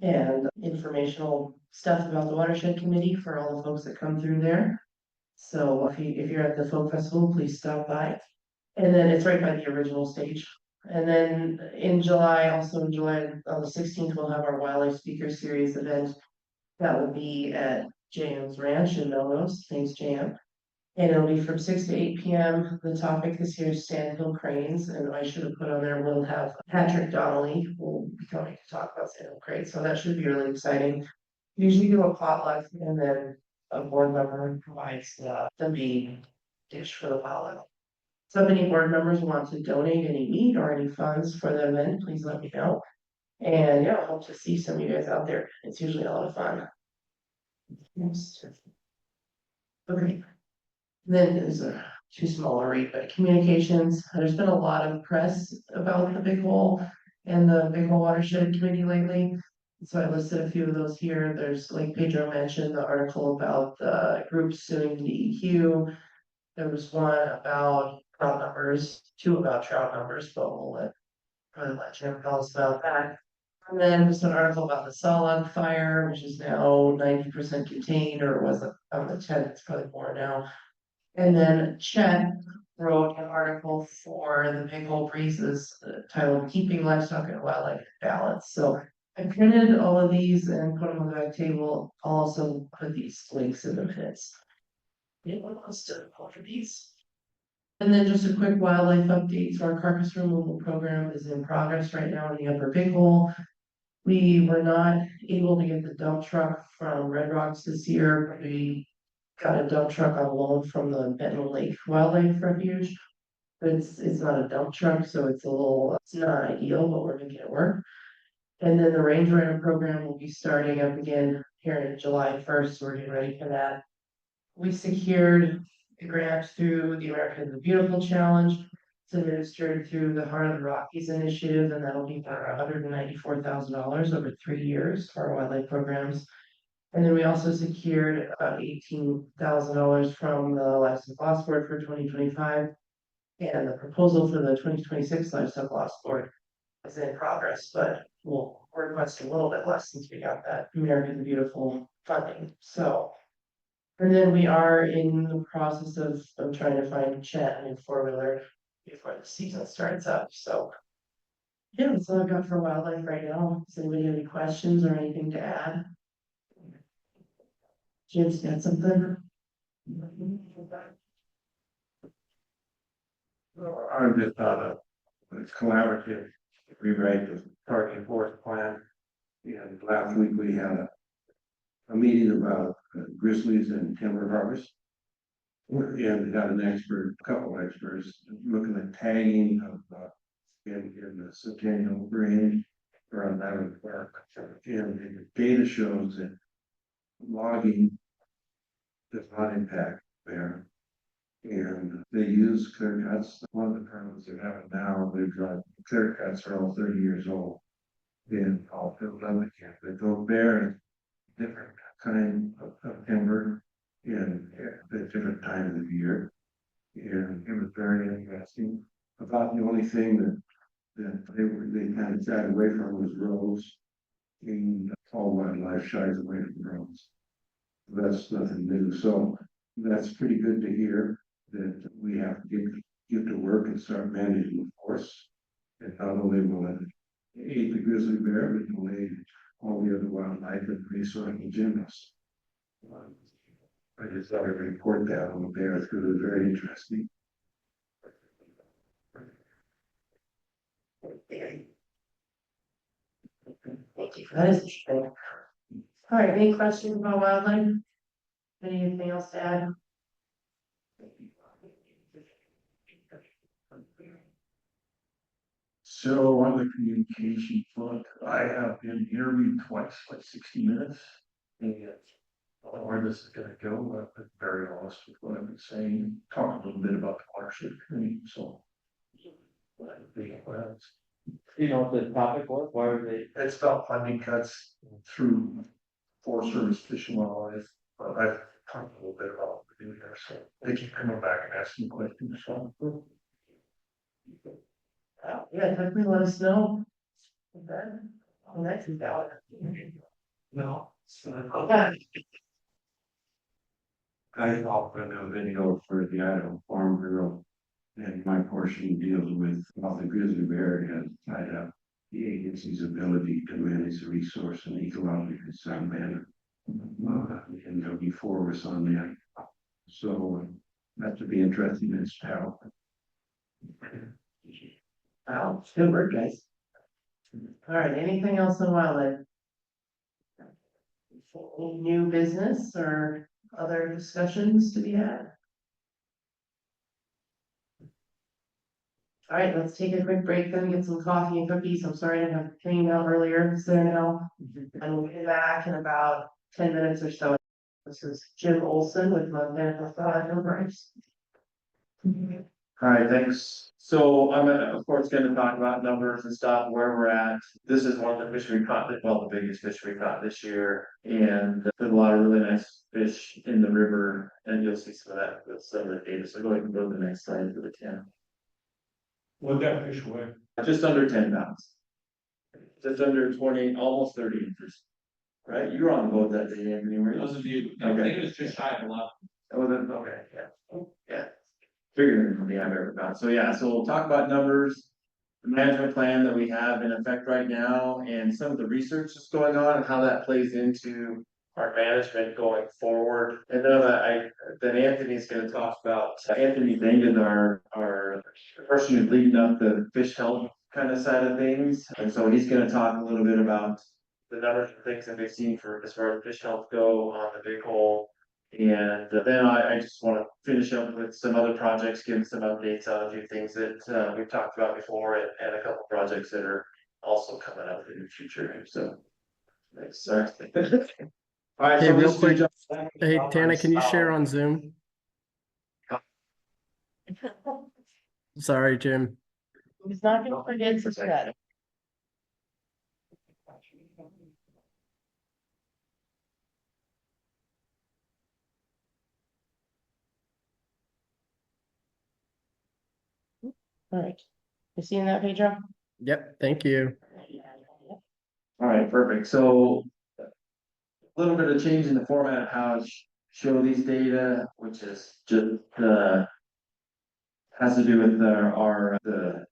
and informational stuff about the Watershed Committee for all the folks that come through there. So if you're at the folk festival, please stop by. And then it's right by the original stage. And then in July, also in July, on the 16th, we'll have our wildlife speaker series event. That will be at JM's Ranch in Melrose. Thanks, JM. And it'll be from 6 to 8 p.m. The topic this year is sandhill cranes, and I should have put on there, we'll have Patrick Donnelly will be coming to talk about sandhill cranes, so that should be really exciting. Usually do a potluck and then a board member provides the main dish for the potluck. So if any board members want to donate any meat or any funds for the event, please let me know. And yeah, I hope to see some of you guys out there. It's usually a lot of fun. Yes. Okay. Then there's a too small a read, but communications, there's been a lot of press about the Big Hole and the Big Hole Watershed Committee lately. So I listed a few of those here. There's, like Pedro mentioned, the article about the group suing the EQ. There was one about trout numbers, two about trout numbers, but probably let Jim tell us about that. And then there's an article about the Salon fire, which is now 90% contained, or was it on the 10th, it's probably more now. And then Chet wrote an article for the Big Hole Breezes titled Keeping Livestock and Wildlife in Balance. So I printed all of these and put them on the back table. I'll also put these links in the minutes. Anyone wants to offer these? And then just a quick wildlife update. So our carcass removal program is in progress right now in the Upper Big Hole. We were not able to get the dump truck from Red Rocks this year, but we got a dump truck on loan from the Benton Lake Wildlife Refuge. But it's not a dump truck, so it's not ideal, but we're making it work. And then the Range Rider program will be starting up again here in July 1st. We're getting ready for that. We secured a grant through the America the Beautiful Challenge. It's administered through the Heart of the Rockies initiative, and that'll be for $194,000 over 3 years for our wildlife programs. And then we also secured about $18,000 from the Livestock Loss Board for 2025. And the proposal for the 2026 Livestock Loss Board is in progress, but we'll request a little bit less since we got that America the Beautiful funding. So, and then we are in the process of trying to find Chet and four-wheeler before the season starts up. So yeah, that's all I've got for wildlife right now. Does anybody have any questions or anything to add? Jim's got something? I'm just it's collaborative, rewrite the park and forest plan. And last week we had a meeting about grizzlies and timber harvest. And got an expert, a couple experts, looking at tagging of in the Centennial Range around that park. And the data shows that logging does not impact bear. And they use clear cuts. One of the permits they're having now, they've got clear cuts are all 30 years old. And all filled up again. They go bear different kind of timber in a different time of the year. And it was very interesting. About the only thing that they kind of shied away from was roads. And all wildlife shies away from roads. That's nothing new. So that's pretty good to hear that we have to get to work and start managing the force. And not only will it aid the grizzly bear, but it will aid all the other wildlife and resource gymnasts. I just thought I'd report that on the bear because it was very interesting. Thank you. That is interesting. All right, any questions about wildlife? Anything else to add? So on the communication front, I have been interviewed twice, like 60 minutes. And I don't know where this is gonna go, I've been very honest with what I've been saying, talk a little bit about the watershed community, so. You know what the topic was? Why were they? It's about funding cuts through Forest Service, Fish and Wildlife, but I've talked a little bit about what we do here, so they keep coming back and asking questions, so. Yeah, definitely let us know. Okay. Well, that's valid. No. Okay. I often a video for the Idaho Farm Bureau. And my portion deals with how the grizzly bear has tied up the agency's ability to manage the resource and ecologically sound manner. And there'll be 4 of us on that. So that should be interesting as how. Wow, good work, guys. All right, anything else on wildlife? Any new business or other discussions to be had? All right, let's take a quick break, then get some coffee and cookies. I'm sorry I didn't have cleaned out earlier, it's there now. And we'll be back in about 10 minutes or so. This is Jim Olsen with Montana Enterprise. All right, thanks. So I'm of course gonna talk about numbers and stuff, where we're at. This is one of the fishery caught, well, the biggest fish we caught this year. And there's a lot of really nice fish in the river, and you'll see some of that with some of the data. So go ahead and go to the next slide for the 10. What that fish weigh? Just under 10 pounds. Just under 20, almost 30 inches. Right? You were on the boat that day, Anthony, were you? Those you, Okay. I think it was just shy of 11. Oh, then, okay, yeah, yeah. Bigger than I've ever found. So yeah, so we'll talk about numbers, the management plan that we have in effect right now, and some of the research that's going on and how that plays into our management going forward. And then Anthony's gonna talk about, Anthony Zenga, our person who's leading up the fish health kind of side of things. And so he's gonna talk a little bit about the numbers and things that we've seen for as far as fish health go on the big hole. And then I just want to finish up with some other projects, give some updates on a few things that we've talked about before, and a couple projects that are also coming up in the future. So, thanks, sir. All right, Hey, so real let's quick. do Hey, Tana, can you share on Zoom? Sorry, Jim. Who's not gonna forget to set. All right, you seeing that, Pedro? Yep, thank you. All right, perfect. So a little bit of change in the format of how I show these data, which is just has to do with the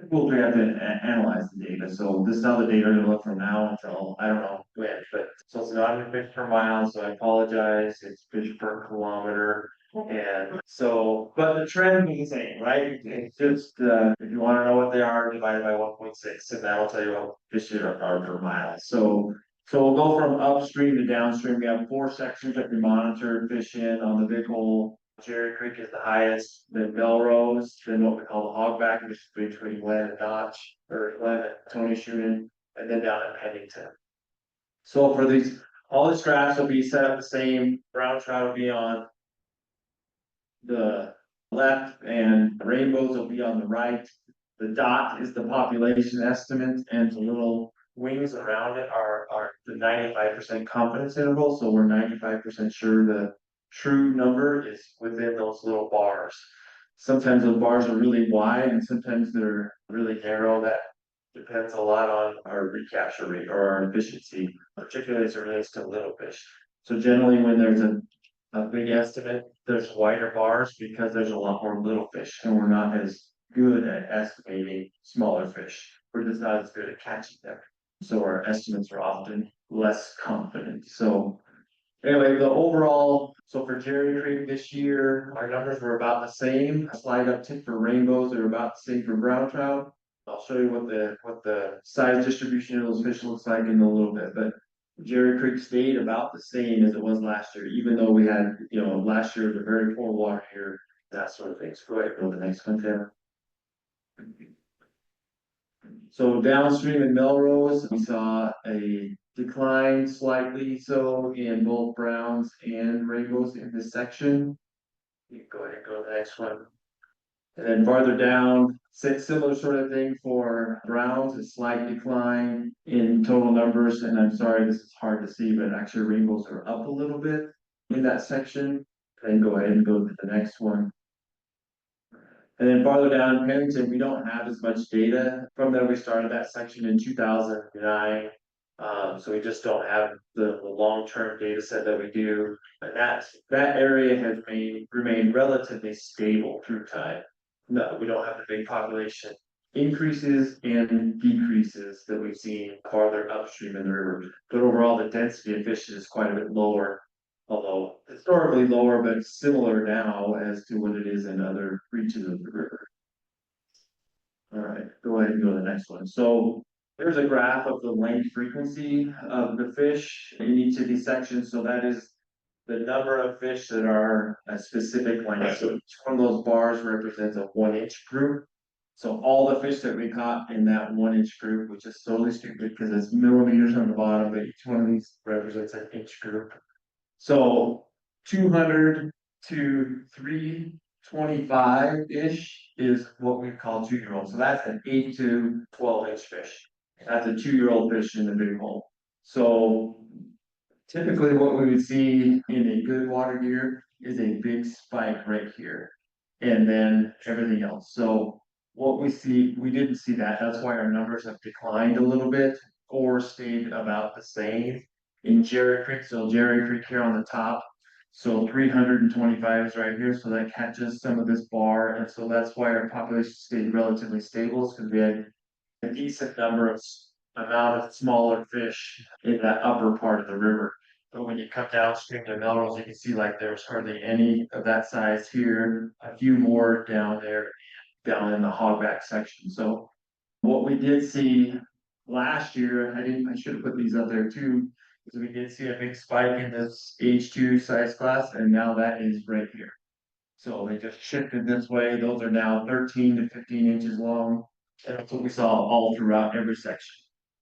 tools we have to analyze the data. So this is how the data are gonna look from now until I don't know when, but so it's not in fish per mile, so I apologize. It's fish per kilometer. And so, but the trend is the same, right? It's just, if you wanna know what they are, divided by 1.6, and that'll tell you what fish are per mile. So we'll go from upstream to downstream. We have 4 sections that we monitor fish in on the big hole. Cherry Creek is the highest, then Melrose, then what we call the hogback, which is between Glen and Notch, or Glen and Tony Shooting, and then down at Pennington. So for these, all the graphs will be set up the same. Brown trout will be on the left and rainbows will be on the right. The dot is the population estimate, and the little wings around it are the 95% confidence interval. So we're 95% sure the true number is within those little bars. Sometimes those bars are really wide and sometimes they're really narrow. That depends a lot on our recapture rate or our efficiency, particularly as it relates to little fish. So generally when there's a big estimate, there's wider bars because there's a lot more little fish and we're not as good at estimating smaller fish. We're just not as good at catching them. So our estimates are often less confident, so. Anyway, the overall, so for Jerry Creek this year, our numbers were about the same, a slight uptick for rainbows, they're about the same for brown trout. I'll show you what the size distribution of those fish looks like in a little bit, but. Jerry Creek stayed about the same as it was last year, even though we had, last year was a very poor water year, that sort of thing. So go ahead, go to the next one, Tim. So downstream in Melrose, we saw a decline slightly so in both browns and rainbows in this section. You can go ahead and go to the next one. And then farther down, similar sort of thing for browns, a slight decline in total numbers. And I'm sorry, this is hard to see, but actually rainbows are up a little bit in that section. Then go ahead and go to the next one. And then farther down in Pennington, we don't have as much data from that. We started that section in 2009. So we just don't have the long-term data set that we do. And that area has remained relatively stable through time. No, we don't have the big population increases and decreases that we've seen farther upstream in the river. But overall, the density of fish is quite a bit lower, although historically lower, but similar now as to what it is in other reaches of the river. All right, go ahead and go to the next one. So there's a graph of the length frequency of the fish in each of these sections. So that is the number of fish that are a specific length. So each one of those bars represents a 1-inch group. So all the fish that we caught in that 1-inch group, which is totally stupid because it's millimeters on the bottom, but each one of these represents an inch group. So 200 to 325-ish is what we call 2-year-old. So that's an 8 to 12-inch fish. That's a 2-year-old fish in the big hole. So typically what we would see in a good water year is a big spike right here. And then everything else. So what we didn't see that. That's why our numbers have declined a little bit or stayed about the same in Jerry Creek. So Jerry Creek here on the top. So 325 is right here. So that catches some of this bar. And so that's why our population stayed relatively stable, because we had a decent amount of smaller fish in that upper part of the river. But when you come downstream to Melrose, you can see like there's hardly any of that size here, a few more down there, down in the hogback section. So what we did see last year, I should have put these up there too, because we did see a big spike in this H2 size class, and now that is right here. So they just shifted this way. Those are now 13 to 15 inches long. And that's what we saw all throughout every section.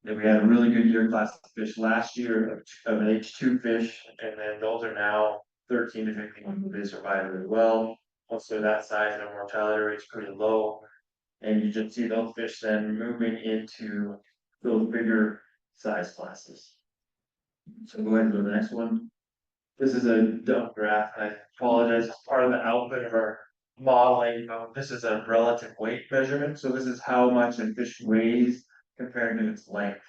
That we had a really good year class of fish last year of an H2 fish, and then those are now 13 to 15. They survive really well. Once they're that size, their mortality rate's pretty low. And you just see those fish then moving into those bigger size classes. So go ahead and go to the next one. This is a dumb graph. I apologize. It's part of the output of our modeling. This is a relative weight measurement. So this is how much a fish weighs compared to its length.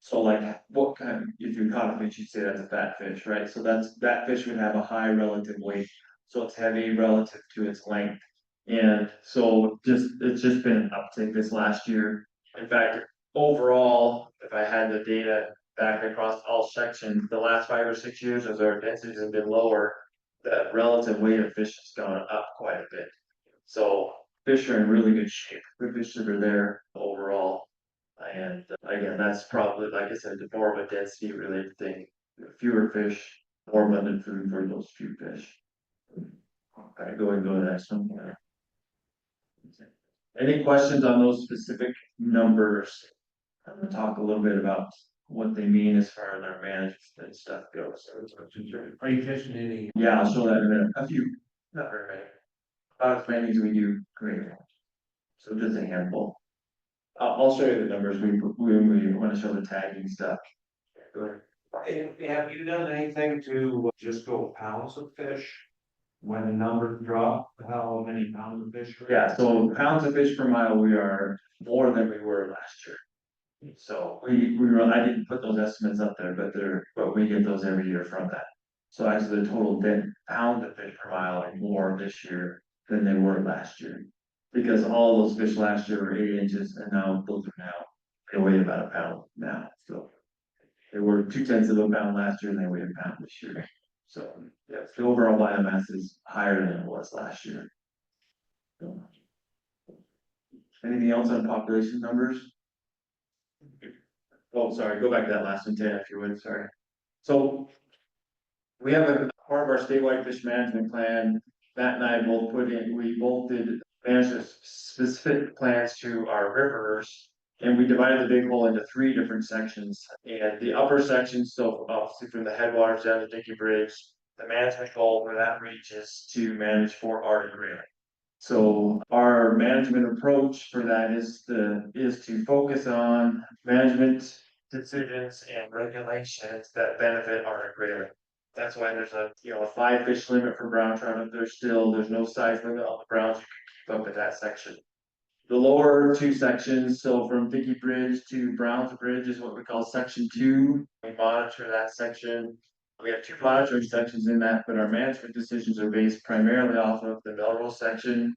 So like what kind, if you caught a fish, you'd say that's a fat fish, right? So that fish would have a high relative weight. So it's heavy relative to its length. And so it's just been an uptick this last year. In fact, overall, if I had the data back across all sections, the last 5 or 6 years as our densities have been lower, the relative weight of fish has gone up quite a bit. So fish are in really good shape. The fish that are there overall. And again, that's probably, like I said, more of a density related thing. Fewer fish, more abundant food for those few fish. All right, go ahead and go to the next one. Any questions on those specific numbers? I'm gonna talk a little bit about what they mean as far as our management and stuff goes. Are you fishing any? Yeah, I'll show that in a minute. A few, not very many. About as many as we do great. So just a handful. I'll show you the numbers. We want to show the tagging stuff. Go ahead. Have you done anything to just go pounds of fish? When the numbers drop, how many pounds of fish? Yeah, so pounds of fish per mile, we are more than we were last year. So I didn't put those estimates up there, but we get those every year from that. So actually the total pounds of fish per mile are more this year than they were last year. Because all those fish last year were 8 inches and now those are now They weigh about a pound now, so. They were 2/10 of a pound last year and they weigh a pound this year. So, yeah, the overall biomass is higher than it was last year. So, anything else on population numbers? Oh, sorry, go back to that last one, Ted, if you would, sorry. So. We have a part of our statewide fish management plan, Matt and I both we both did management specific plans to our rivers. And we divided the big hole into 3 different sections, and the upper section, so obviously from the headwaters down to Dickey Bridge, the management goal for that reach is to manage for Arctic grayling. So our management approach for that is to focus on management decisions and regulations that benefit Arctic grayling. That's why there's a 5 fish limit for brown trout up there still. There's no size limit on the browns. You can keep up with that section. The lower 2 sections, so from Dickey Bridge to Browns Bridge is what we call section 2. We monitor that section. We have 2 monitoring sections in that, but our management decisions are based primarily off of the Melrose section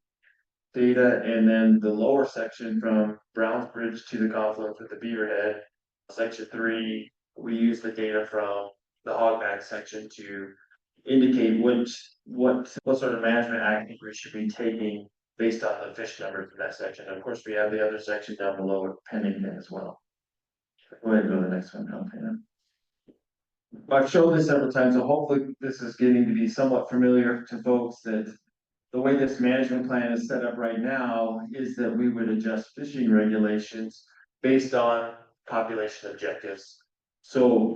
data, and then the lower section from Browns Bridge to the confluence with the Beaverhead, section 3, we use the data from the Hogback section to indicate what sort of management action we should be taking based on the fish numbers in that section. And of course, we have the other section down below Pennington as well. Go ahead and go to the next one now, Pam. I've shown this several times, so hopefully this is getting to be somewhat familiar to folks that the way this management plan is set up right now is that we would adjust fishing regulations based on population objectives. So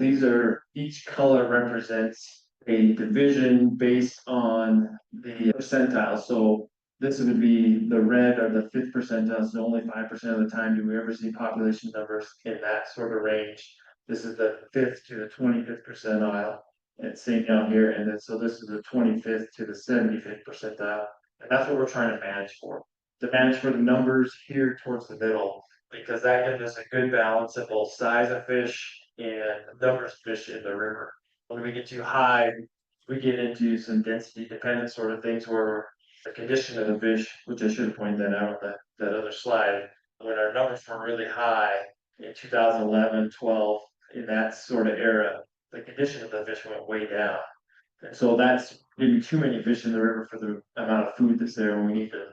each color represents a division based on the percentile. So this would be the red or the 5th percentile, so only 5% of the time do we ever see population numbers in that sort of range. This is the 5th to the 25th percentile. And same down here, and then so this is the 25th to the 75th percentile, and that's what we're trying to manage for. To manage for the numbers here towards the middle, because that gives us a good balance of both size of fish and numbers of fish in the river. When we get too high, we get into some density dependent sort of things where the condition of the fish, which I should have pointed that out on that other slide, when our numbers were really high in 2011, 12, in that sort of era, the condition of the fish went way down. And so that's maybe too many fish in the river for the amount of food that's there, and we need to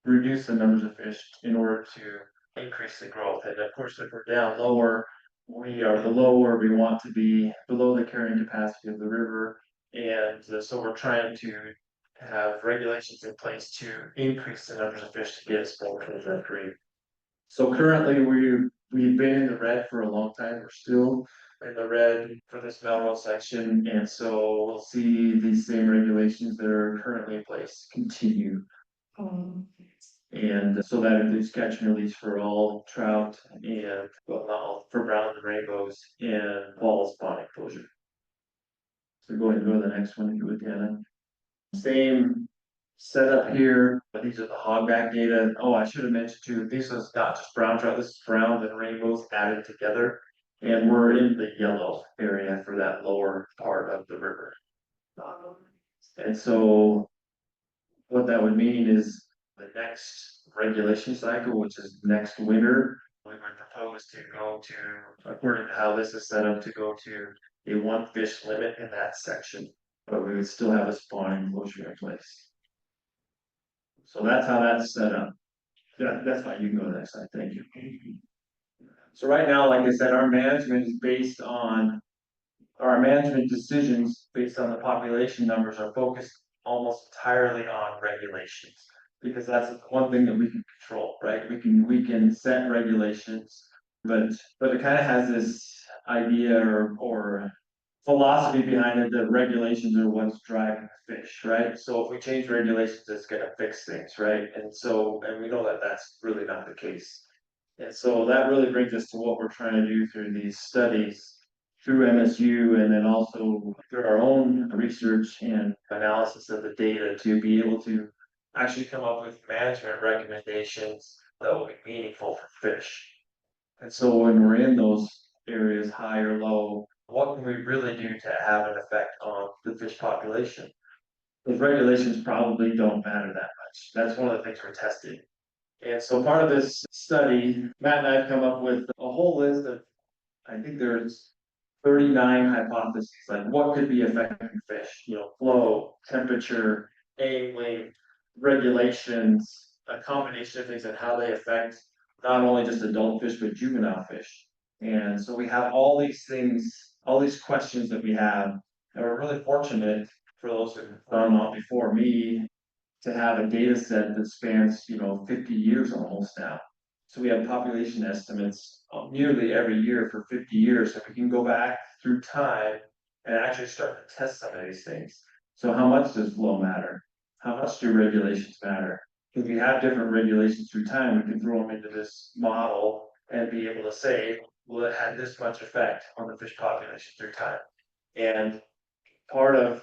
reduce the numbers of fish in order to increase the growth. And of course, if we're down lower, we are below where we want to be, below the carrying capacity of the river. And so we're trying to have regulations in place to increase the numbers of fish to get us more to the rate. So currently we've been in the red for a long time. We're still in the red for this Melrose section, and so we'll see these same regulations that are currently in place continue. And so that includes catch and release for all trout and well, not all, for brown and rainbows and fall spawning closure. So go ahead and go to the next one if you would, Hannah. Same setup here, but these are the hogback data. Oh, I should have mentioned too, this is not just brown trout, this is browns and rainbows added together. And we're in the yellow area for that lower part of the river. And so what that would mean is the next regulation cycle, which is next winter, we would propose to go to, according to how this is set up, to go to a 1 fish limit in that section, but we would still have a spawning closure in place. So that's how that's set up. That's fine, you can go to the next slide, thank you. So right now, like I said, our management decisions based on the population numbers are focused almost entirely on regulations. Because that's one thing that we can control, right? We can set regulations, but it kind of has this idea or philosophy behind it that regulations are what's driving the fish, right? So if we change regulations, it's gonna fix things, right? And we know that that's really not the case. And so that really brings us to what we're trying to do through these studies, through MSU, and then also through our own research and analysis of the data to be able to actually come up with management recommendations that will be meaningful for fish. And so when we're in those areas, high or low, what can we really do to have an effect on the fish population? Those regulations probably don't matter that much. That's one of the things we're testing. And so part of this study, Matt and I have come up with a whole list of, I think there's 39 hypotheses, like what could be affecting fish, flow, temperature, angling, regulations, a combination of things and how they affect not only just adult fish, but juvenile fish. And so we have all these things, all these questions that we have, and we're really fortunate for those who've gone on before me to have a data set that spans, 50 years almost now. So we have population estimates nearly every year for 50 years. So we can go back through time and actually start to test some of these things. So how much does flow matter? How much do regulations matter? If we have different regulations through time, we can throw them into this model and be able to say, well, it had this much effect on the fish population through time. And part of,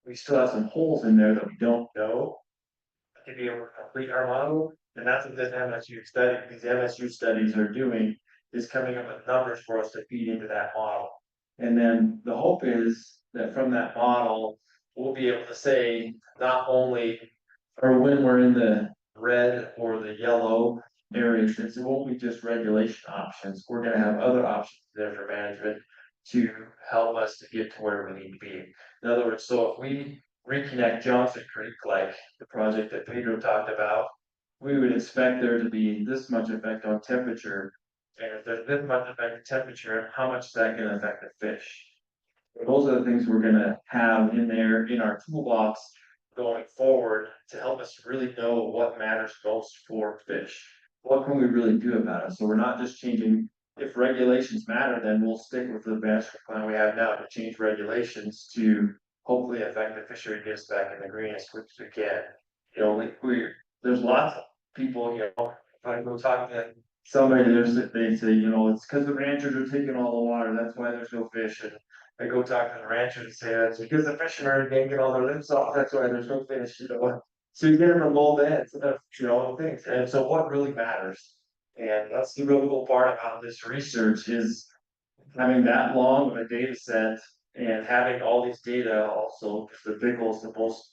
we still have some holes in there that we don't know to be able to complete our model. And that's what this MSU study, these MSU studies are doing, is coming up with numbers for us to feed into that model. And then the hope is that from that model, we'll be able to say not only, or when we're in the red or the yellow areas, it won't be just regulation options. We're going to have other options there for management to help us to get to where we need to be. In other words, so if we reconnect Johnson Creek, like the project that Pedro talked about, we would expect there to be this much effect on temperature. And if there's this much effect on temperature, how much is that going to affect the fish? Those are the things we're going to have in there in our toolbox going forward to help us really know what matters most for fish. What can we really do about it? So we're not just changing, if regulations matter, then we'll stick with the management plan we have now to change regulations to hopefully affect the fishery gets back in the green as quick as we can. There's lots of people, if I go talk to somebody, they say, it's because the ranchers are taking all the water, that's why there's no fish. And I go talk to the ranchers and say, that's because the fishermen are getting all their limbs off, that's why there's no fish, So you get it from both ends of, things. And so what really matters? And that's the real cool part about this research is having that long of a data set and having all these data also, because the Bickle is the most,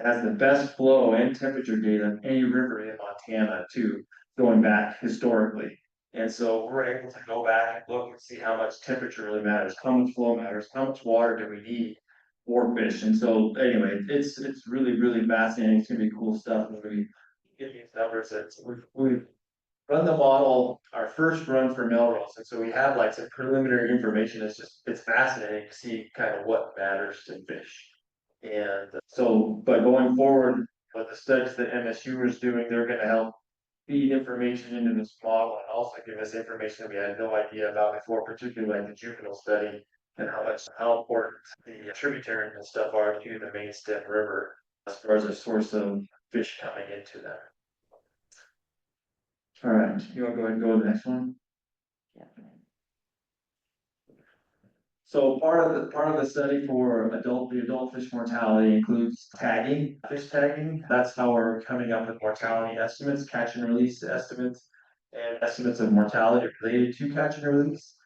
has the best flow and temperature data of any river in Montana too, going back historically. And so we're able to go back and look and see how much temperature really matters, how much flow matters, how much water do we need for fish. And so anyway, it's really, really fascinating. It's gonna be cool stuff when we get these numbers that we've run the model, our first run for Melrose, and so we have like some preliminary information. It's fascinating to see kind of what matters to fish. And so, but going forward, with the studies that MSU is doing, they're going to help feed information into this model and also give us information that we had no idea about before, particularly like the juvenile study and how important the tributaries and stuff are to the main stem river as far as a source of fish coming into them. All right, you want to go ahead and go to the next one? So part of the study for the adult fish mortality includes tagging, fish tagging. That's how we're coming up with mortality estimates, catch and release estimates, and estimates of mortality related to catch and release.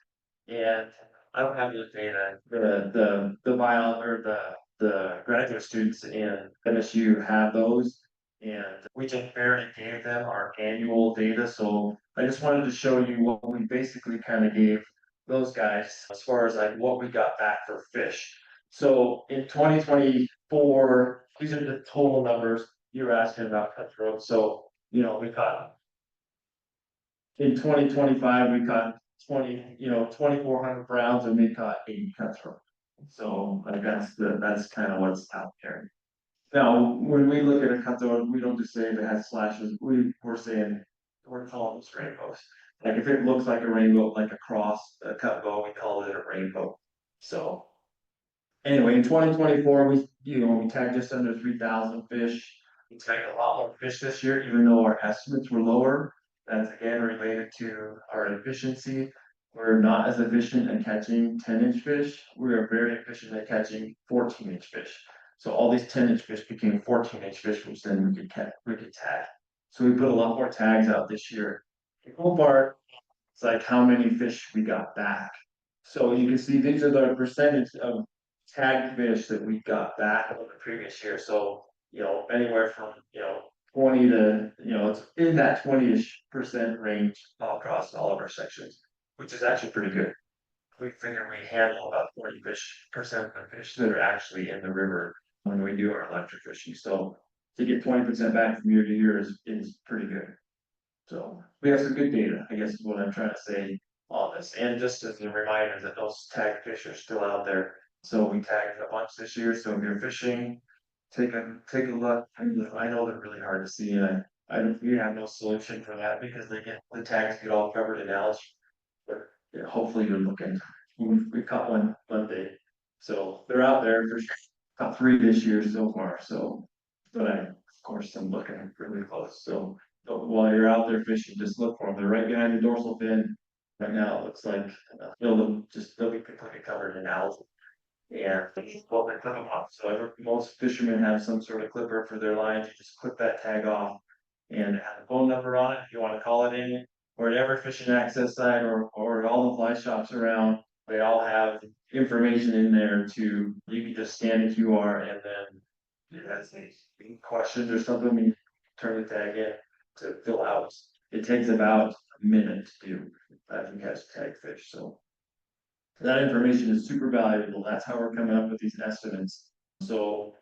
And I don't have the data. The bio or the graduate students in MSU have those. And we just barely gave them our annual data. So I just wanted to show you what we basically kind of gave those guys as far as like what we got back for fish. So in 2024, these are the total numbers you were asking about cutthroat. So, we caught in 2025, we caught 2,400 browns and we caught 80 cutthroat. So like that's kind of what's out there. Now, when we look at a cutthroat, we don't just say if it has slashes, we're calling this rainbows. Like if it looks like a rainbow, like a cross, a cut bow, we call it a rainbow. So anyway, in 2024, we tagged just under 3,000 fish. We tagged a lot more fish this year, even though our estimates were lower. That's again related to our efficiency. We're not as efficient at catching 10-inch fish. We are very efficient at catching 14-inch fish. So all these 10-inch fish became 14-inch fish, which then we could tag. So we put a lot more tags out this year. The cool part is like how many fish we got back. So you can see these are the percentage of tagged fish that we got back over the previous year. So, anywhere from, 20 to, it's in that 20-ish% range all across all of our sections, which is actually pretty good. We figure we handle about 40% of the fish that are actually in the river when we do our electric fishing. So to get 20% back from year to year is pretty good. So we have some good data, I guess is what I'm trying to say on this. And just as a reminder that those tagged fish are still out there. So we tagged a bunch this year. So if you're fishing, take a look. I know they're really hard to see, and we have no solution for that because the tags get all covered in algae. But yeah, hopefully you're looking. We caught one Monday, so they're out there for sure. Caught 3 this year so far. So, but of course I'm looking really close. So while you're out there fishing, just look for them. They're right behind the dorsal fin. Right now, it looks like they'll be completely covered in algae. And well, they clip them off. So most fishermen have some sort of clipper for their lines. You just clip that tag off and have a phone number on it if you want to call it in. Or at every fishing access site or all the fly shops around, they all have information in there you can just scan a QR and then it has any questions or something, you turn the tag in to fill out. It takes about a minute to do if you catch tag fish. So that information is super valuable. That's how we're coming up with these estimates. So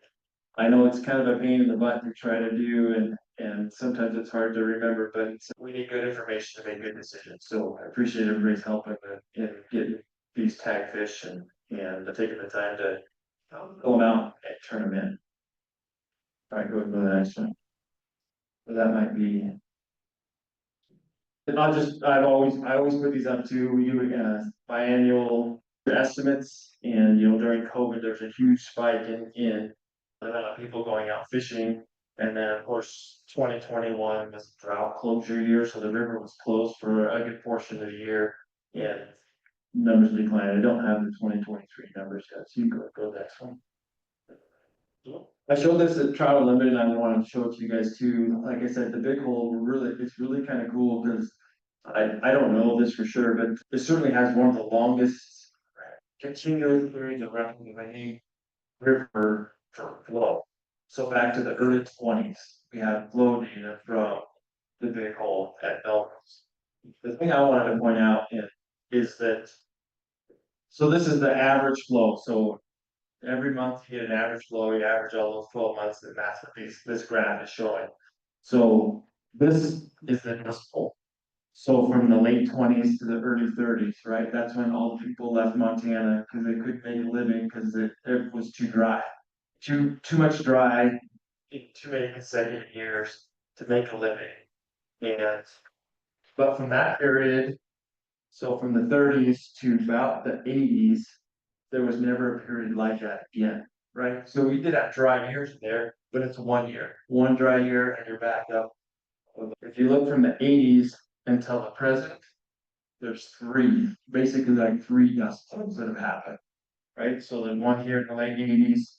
I know it's kind of a pain in the butt to try to do and sometimes it's hard to remember, but we need good information to make good decisions. So I appreciate everybody's help in getting these tag fish and taking the time to pull them out and turn them in. All right, go to the next one. So that might be. And I always put these up too. We do biannual estimates, and during COVID, there's a huge spike in people going out fishing, and then of course 2021 was a drought closure year, so the river was closed for a good portion of the year, and numbers declined. I don't have the 2023 numbers yet, so you can go next one. I showed this at Trout Unlimited, and I wanted to show it to you guys too. Like I said, the big hole it's really kind of cool because I don't know this for sure, but it certainly has one of the longest continuous periods of any river for flow. So back to the early 20s, we have flow data from the big hole at Melrose. The thing I wanted to point out is that, so this is the average flow. So every month you get an average flow, you average all those 12 months, and that's what this graph is showing. So this is the Dust Bowl. So from the late 20s to the early 30s, right? That's when all the people left Montana because they couldn't make a living because it was too dry. Too much dry in too many consecutive years to make a living. But from that period, so from the 30s to about the 80s, there was never a period like that again, right? So we did have dry years there, but it's 1 year. One dry year and you're back up. If you look from the 80s until the present, there's basically like 3 dust storms that have happened, right? So then one here in the late 80s,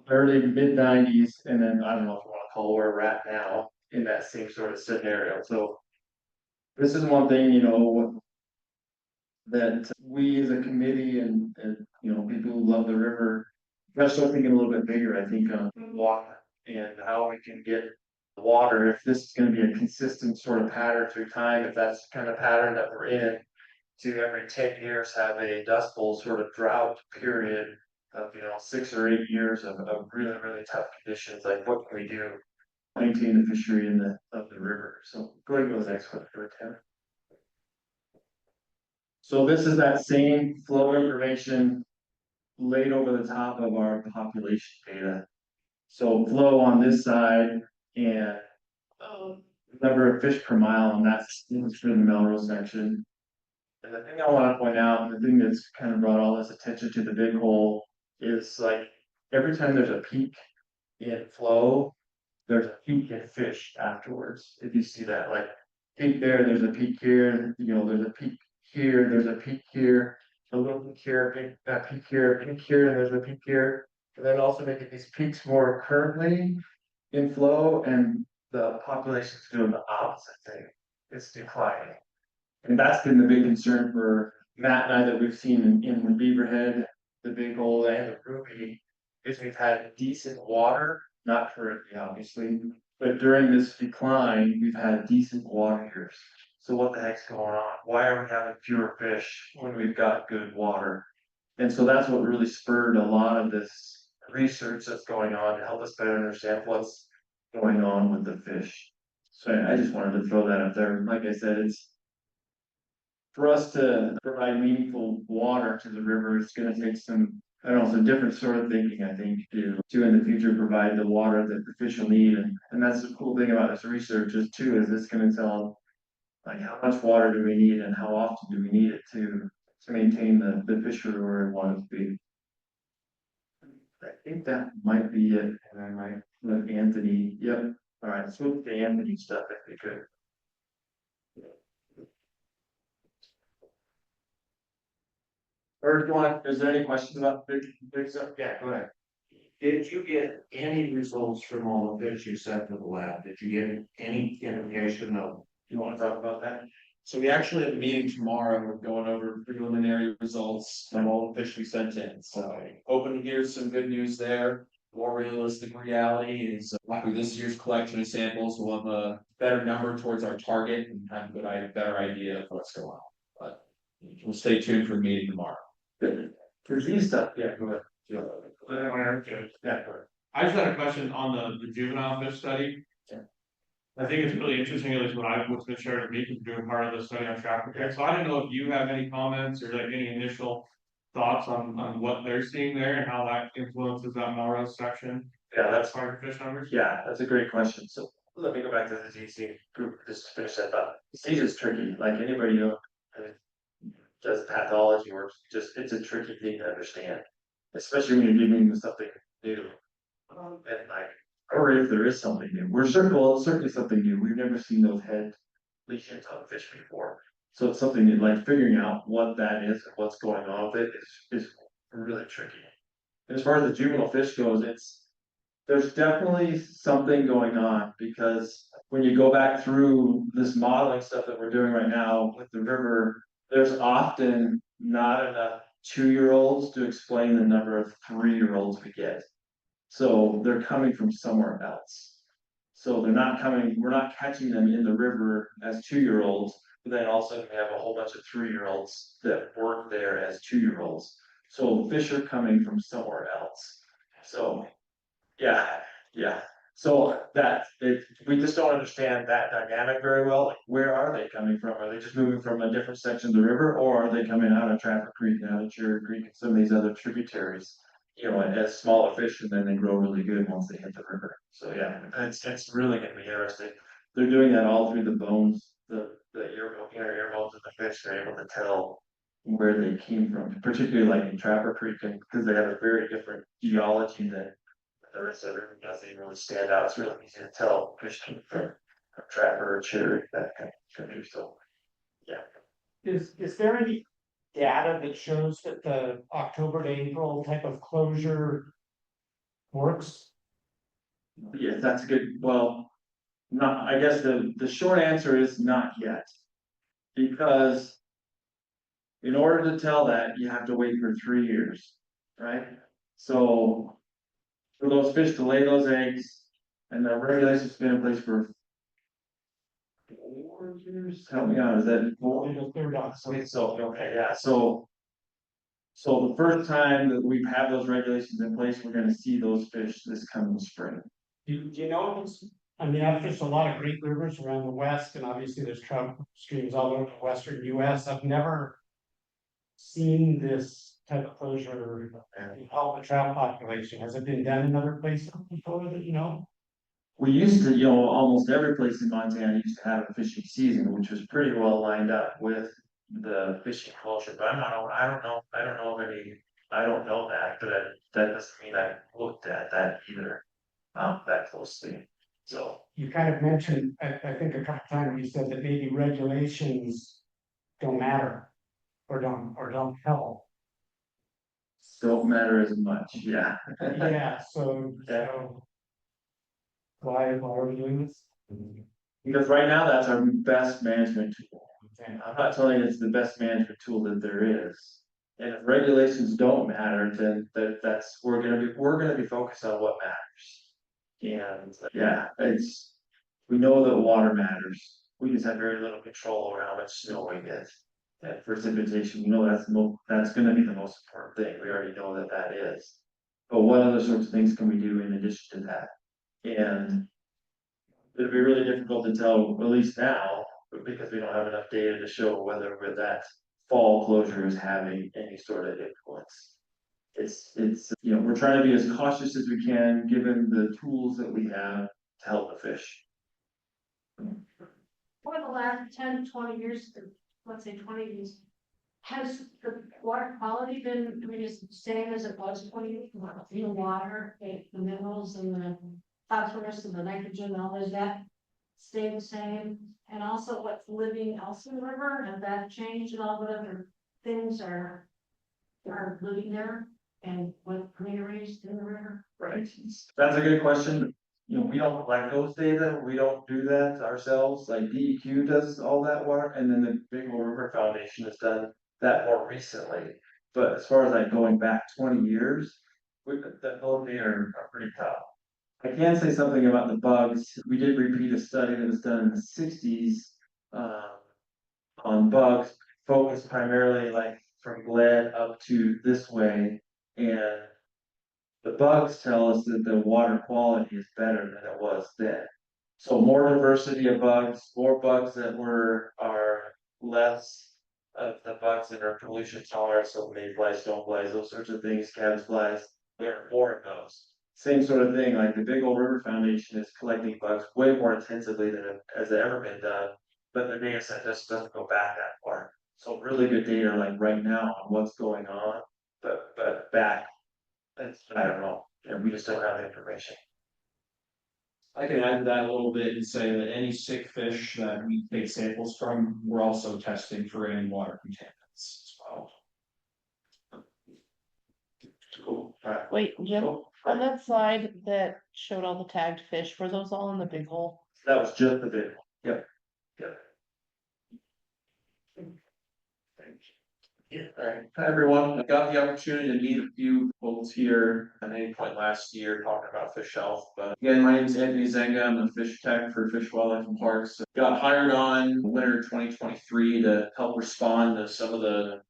early mid 90s, and then I don't know if you want to call where we're at now in that same sort of scenario. So this is one thing, that we as a committee and people who love the river, gotta start thinking a little bit bigger, I think, on water and how we can get the water, if this is gonna be a consistent sort of pattern through time, if that's the kind of pattern that we're in, to every 10 years have a dust bowl sort of drought period of 6 or 8 years of really, really tough conditions, like what can we do to maintain the fishery of the river? So go ahead and go to the next one, Tim. So this is that same flow information laid over the top of our population data. So flow on this side and number of fish per mile, and that's for the Melrose section. And the thing I want to point out, and the thing that's kind of brought all this attention to the big hole, is like every time there's a peak in flow, there's a peak in fish afterwards. If you see that, like peak there's a peak here, there's a peak here, there's a peak here, a little peak here, a peak here, and there's a peak here. And then also making these peaks more currently in flow, and the population's doing the opposite thing. It's declining. And that's been the big concern for Matt and I that we've seen in the Beaverhead, the Big Hole, and the Ruby, is we've had decent water, not currently, obviously, But during this decline, we've had decent water years. So what the heck's going on? Why are we having fewer fish when we've got good water? And so that's what really spurred a lot of this research that's going on to help us better understand what's going on with the fish. So I just wanted to throw that up there. Like I said, it's for us to provide meaningful water to the river, it's gonna take some, I don't know, some different sort of thinking, I think, to in the future provide the water that the fish will need. And that's the cool thing about this research is too, is it's gonna tell like how much water do we need and how often do we need it to maintain the fishery where we want it to be. I think that might be it, and I might let Anthony, yep, all right, let's move to Anthony stuff if we could. Or do you want, is there any questions about big stuff? Yeah, go ahead. Did you get any results from all the fish you sent to the lab? Did you get any indication of? You wanna talk about that? So we actually have a meeting tomorrow, we're going over preliminary results from all the fish we sent in, so hoping to hear some good news there. More realistic reality is after this year's collection of samples, we'll have a better number towards our target and have a better idea of what's going on. But we'll stay tuned for the meeting tomorrow. Good. For these stuff, yeah, go ahead. Yeah. Yeah, go ahead. I just had a question on the juvenile fish study. Yeah. I think it's really interesting, at least what's been shared with me, from doing part of the study on traffic. So I don't know if you have any comments or like any initial thoughts on what they're seeing there and how that influences that Melrose section. Yeah, that's Target fish numbers. Yeah, that's a great question. So let me go back to the DC group, just to finish that thought. Disease is tricky, like anybody who does pathology work, it's a tricky thing to understand. Especially when you're dealing with something new. And like, or if there is something new, well, it's certainly something new. We've never seen those head lesions on fish before. So it's something that like figuring out what that is and what's going on with it is really tricky. And as far as the juvenile fish goes, there's definitely something going on because when you go back through this modeling stuff that we're doing right now with the river, there's often not enough 2-year-olds to explain the number of 3-year-olds we get. So they're coming from somewhere else. So we're not catching them in the river as 2-year-olds, but then also we have a whole bunch of 3-year-olds that work there as 2-year-olds. So fish are coming from somewhere else. So yeah. So we just don't understand that dynamic very well. Like, where are they coming from? Are they just moving from a different section of the river, or are they coming out of Trapper Creek, out of Cherry Creek, and some of these other tributaries? You know, as smaller fish, and then they grow really good once they hit the river. So yeah, it's really gonna be interesting. They're doing that all through the bones, the ear bones of the fish. They're able to tell where they came from, particularly like in Trapper Creek, and because they have a very different geology than the rest of the river does. They really stand out. It's really easy to tell fish from Trapper or Cherry, that kind of country. So yeah. Is there any data that shows that the October to April type of closure works? Yeah, that's a good, well, not, I guess the short answer is not yet. Because in order to tell that, you have to wait for 3 years, right? So for those fish to lay those eggs, and the regulation's been in place for 4 years, help me out, is that 4? So, okay, yeah, so the first time that we have those regulations in place, we're gonna see those fish this coming spring. Do you know if it's, I mean, I've fished a lot of great rivers around the west, and obviously there's trout streams all over the western US. I've never seen this type of closure help the trout population. Has it been done in other places before that, you know? We used to, almost every place in Montana used to have a fishing season, which was pretty well lined up with the fishing culture, but I don't know that, but that doesn't mean I looked at that either, that closely, so. You kind of mentioned, I think a couple times you said that maybe regulations don't matter or don't help. Don't matter as much, yeah. Yeah, so why are we doing this? Because right now, that's our best management tool. Okay. I'm not telling you it's the best management tool that there is. And if regulations don't matter, then we're gonna be focused on what matters. And yeah, we know that water matters. We just have very little control over how much snow we get. And precipitation, we know that's gonna be the most important thing. We already know that that is. But what other sorts of things can we do in addition to that? And it'd be really difficult to tell, at least now, because we don't have enough data to show whether that fall closure is having any sort of influence. We're trying to be as cautious as we can, given the tools that we have to help the fish. For the last 10, 20 years, let's say 20 years, has the water quality been, I mean, is it the same as it was 20 years ago? The water, the minerals and the phosphorus and the nitrogen, all of that stay the same? And also what's living else in the river, has that changed at all? What other things are living there? And what greeneries in the river? Right. That's a good question. We don't collect those data. We don't do that ourselves. Like DEQ does all that work, and then the Big Old River Foundation has done that more recently. But as far as like going back 20 years, those data are pretty tough. I can say something about the bugs. We did repeat a study that was done in the 60s on bugs, focused primarily like from Glen up to this way, and the bugs tell us that the water quality is better than it was then. So more diversity of bugs, more bugs that are less of the bugs that are pollution tolerant, so mayflies, stoneflies, those sorts of things, caddisflies, there are more of those. Same sort of thing, like the Big Old River Foundation is collecting bugs way more intensively than it has ever been done, but the data set just doesn't go back that far. So really good data like right now on what's going on, but back, I don't know, we just don't have the information. I can add to that a little bit and say that any sick fish that we take samples from, we're also testing for any water contaminants as well. Cool. Alright. Wait, Jim, Cool. on that slide that showed all the tagged fish, were those all in the big hole? That was just the big one. Yep. Alright, hi everyone. I got the opportunity to meet a few folks here at any point last year talking about fish health. But again, my name is Anthony Zenga. I'm a fish tech for Fish, Wildlife and Parks. Got hired on winter 2023 to help respond to some of the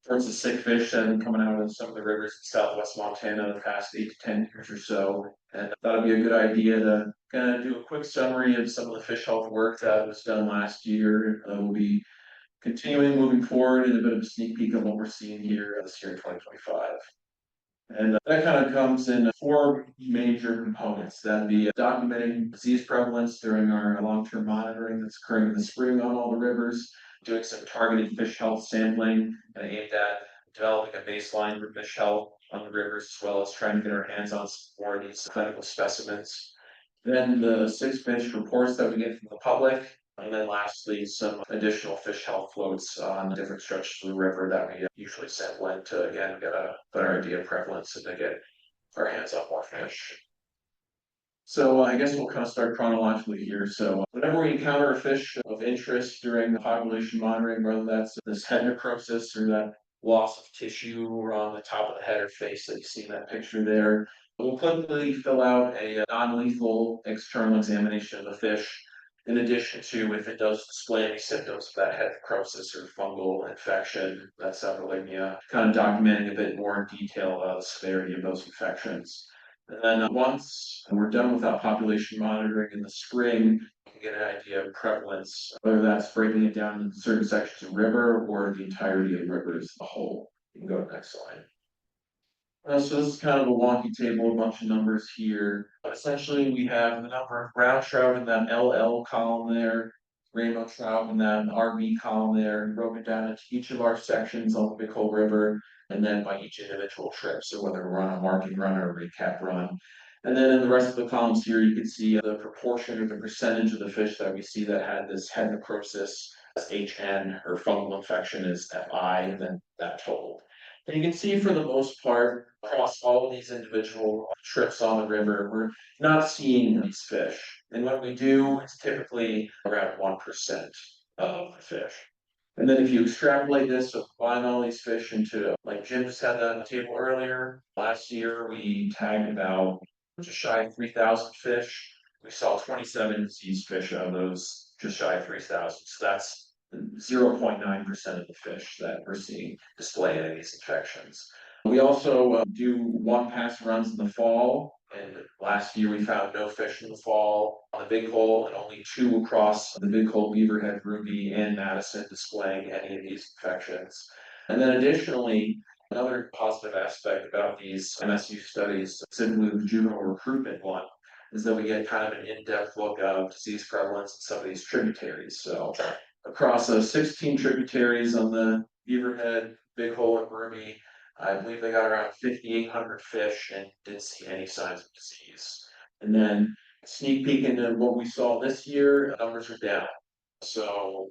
sorts of sick fish that have been coming out of some of the rivers in southwest Montana the past 8 to 10 years or so. And I thought it'd be a good idea to kind of do a quick summary of some of the fish health work that was done last year. We'll be continuing moving forward and a bit of a sneak peek of what we're seeing here this year in 2025. And that kind of comes in 4 major components. That'd be documenting disease prevalence during our long-term monitoring that's occurring in the spring on all the rivers, doing some targeted fish health sampling and aimed at developing a baseline for fish health on the rivers, as well as trying to get our hands on some more of these clinical specimens. Then the 6 fish reports that we get from the public. And then lastly, some additional fish health floats on different stretches of the river that we usually sample in to, again, get a better idea of prevalence and to get our hands on more fish. So I guess we'll kind of start chronologically here. So whenever we encounter a fish of interest during the population monitoring, whether that's this head necrosis or that loss of tissue on the top of the head or face that you see in that picture there, we'll quickly fill out a non-lethal external examination of the fish. In addition to if it does display any symptoms of that head necrosis or fungal infection, that's saprolegnia, kind of documenting a bit more in detail the severity of those infections. And then once we're done with that population monitoring in the spring, we can get an idea of prevalence, whether that's breaking it down into certain sections of river or the entirety of the river as a whole. You can go to the next slide. So this is kind of a wonky table, a bunch of numbers here. But essentially, we have the number of brown trout in that LL column there, rainbow trout in that RB column there, and broken down into each of our sections on the Big Hole River, and then by each individual trip. So whether we're on a marking run or a recap run. And then in the rest of the columns here, you can see the proportion or the percentage of the fish that we see that had this head necrosis as HN, or fungal infection is FI, and then that total. And you can see for the most part, across all of these individual trips on the river, we're not seeing these fish. And when we do, it's typically around 1% of the fish. And then if you extrapolate this, so combine all these fish into, like Jim just had that on the table earlier, last year we tagged about just shy of 3,000 fish. We saw 27 diseased fish out of those, just shy of 3,000. So that's 0.9% of the fish that we're seeing display any of these infections. We also do one pass runs in the fall, and last year we found no fish in the fall on the Big Hole, and only 2 across the Big Hole, Beaverhead, Ruby, and Madison displaying any of these infections. And then additionally, another positive aspect about these MSU studies, specifically the juvenile recruitment one, is that we get kind of an in-depth look of disease prevalence in some of these tributaries. So across those 16 tributaries on the Beaverhead, Big Hole, and Ruby, I believe they got around 5,800 fish and didn't see any signs of disease. And then sneak peek into what we saw this year, numbers are down. So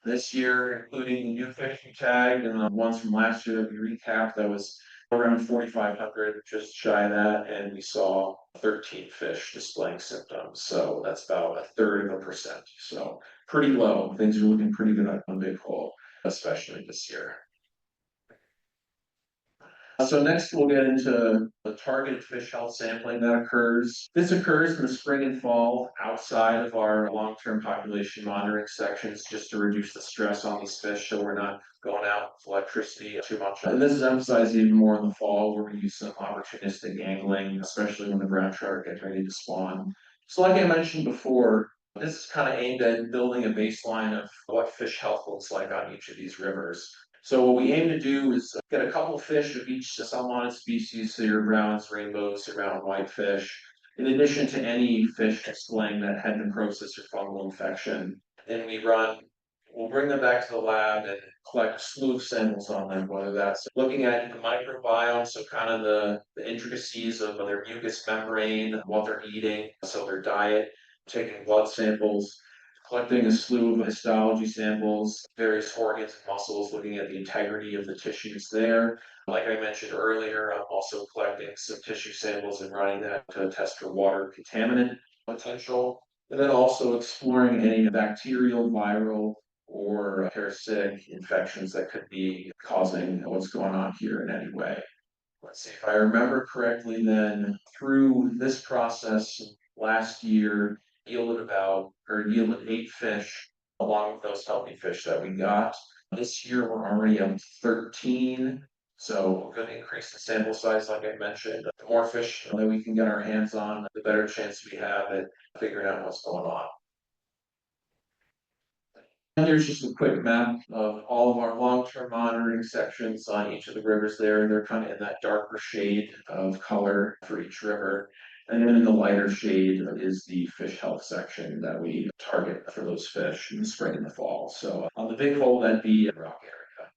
this year, including the new fish we tagged and the ones from last year that we recapped, that was around 4,500, just shy of that, and we saw 13 fish displaying symptoms. So that's about 1/3%. So pretty low. Things are looking pretty good on Big Hole, especially this year. So next we'll get into the targeted fish health sampling that occurs. This occurs in the spring and fall outside of our long-term population monitoring sections, just to reduce the stress on these fish so we're not going out with electricity too much. And this is emphasized even more in the fall, where we use some opportunistic angling, especially when the brown trout get ready to spawn. So like I mentioned before, this is kind of aimed at building a baseline of what fish health looks like on each of these rivers. So what we aim to do is get a couple of fish of each salmonid species, so your browns, rainbows, your brown and white fish, in addition to any fish displaying that head necrosis or fungal infection. Then we'll bring them back to the lab and collect a slew of samples on them, whether that's looking at the microbiome, so kind of the intricacies of their mucous membrane, what they're eating, so their diet, taking blood samples, collecting a slew of histology samples, various organs and muscles, looking at the integrity of the tissues there. Like I mentioned earlier, I'm also collecting some tissue samples and running that to test for water contaminant potential. And then also exploring any bacterial, viral, or parasitic infections that could be causing what's going on here in any way. Let's see, if I remember correctly, then through this process last year, yielded 8 fish along with those healthy fish that we got. This year we're already up to 13, so a good increase in sample size, like I mentioned. The more fish that we can get our hands on, the better chance we have at figuring out what's going on. And here's just a quick map of all of our long-term monitoring sections on each of the rivers there. They're kind of in that darker shade of color for each river. And then in the lighter shade is the fish health section that we target for those fish in the spring and the fall. So on the Big Hole, that'd be rock area.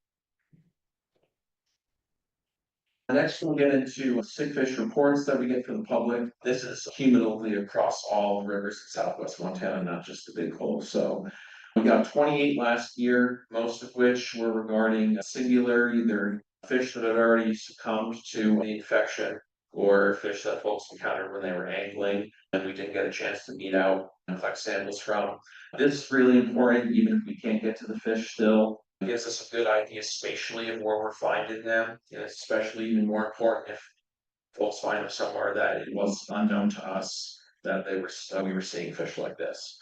Next, we'll get into sick fish reports that we get from the public. This is cumulatively across all rivers in Southwest Montana, not just the Big Hole. So we got 28 last year, most of which were regarding singular, either fish that had already succumbed to the infection or fish that folks encountered when they were angling and we didn't get a chance to meet out and collect samples from. This is really important, even if we can't get to the fish still. It gives us a good idea spatially of where we're finding them, and it's especially even more important if folks find them somewhere that it was unknown to us that we were seeing fish like this.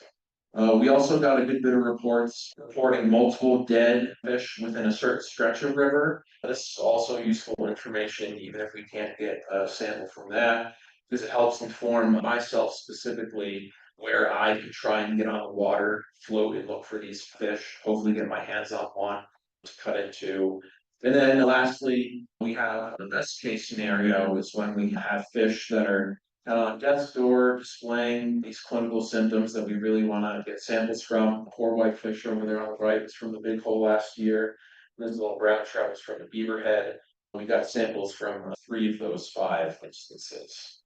We also got a good bit of reports reporting multiple dead fish within a certain stretch of river. This is also useful information, even if we can't get a sample from that, because it helps inform myself specifically where I can try and get on the water, float and look for these fish, hopefully get my hands on one to cut into. And then lastly, we have the best case scenario is when we have fish that are on death's door displaying these clinical symptoms that we really want to get samples from. Poor white fish over there on the right was from the Big Hole last year. This little brown trout was from the Beaverhead. We got samples from 3 of those 5 instances.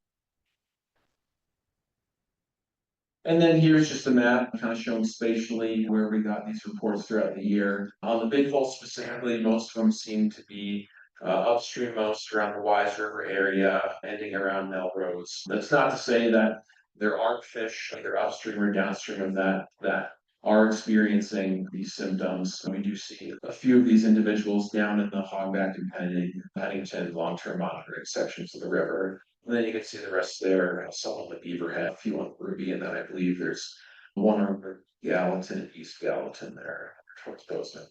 And then here's just a map kind of showing spatially where we got these reports throughout the year. On the Big Hole specifically, most of them seem to be upstream most around the Wise River area, ending around Melrose. That's not to say that there aren't fish either upstream or downstream of that are experiencing these symptoms. We do see a few of these individuals down in the Hogback and Pennington long-term monitoring sections of the river. And then you can see the rest there, some on the Beaverhead, a few on Ruby, and then I believe there's one on Gallatin and East Gallatin there towards Bozeman.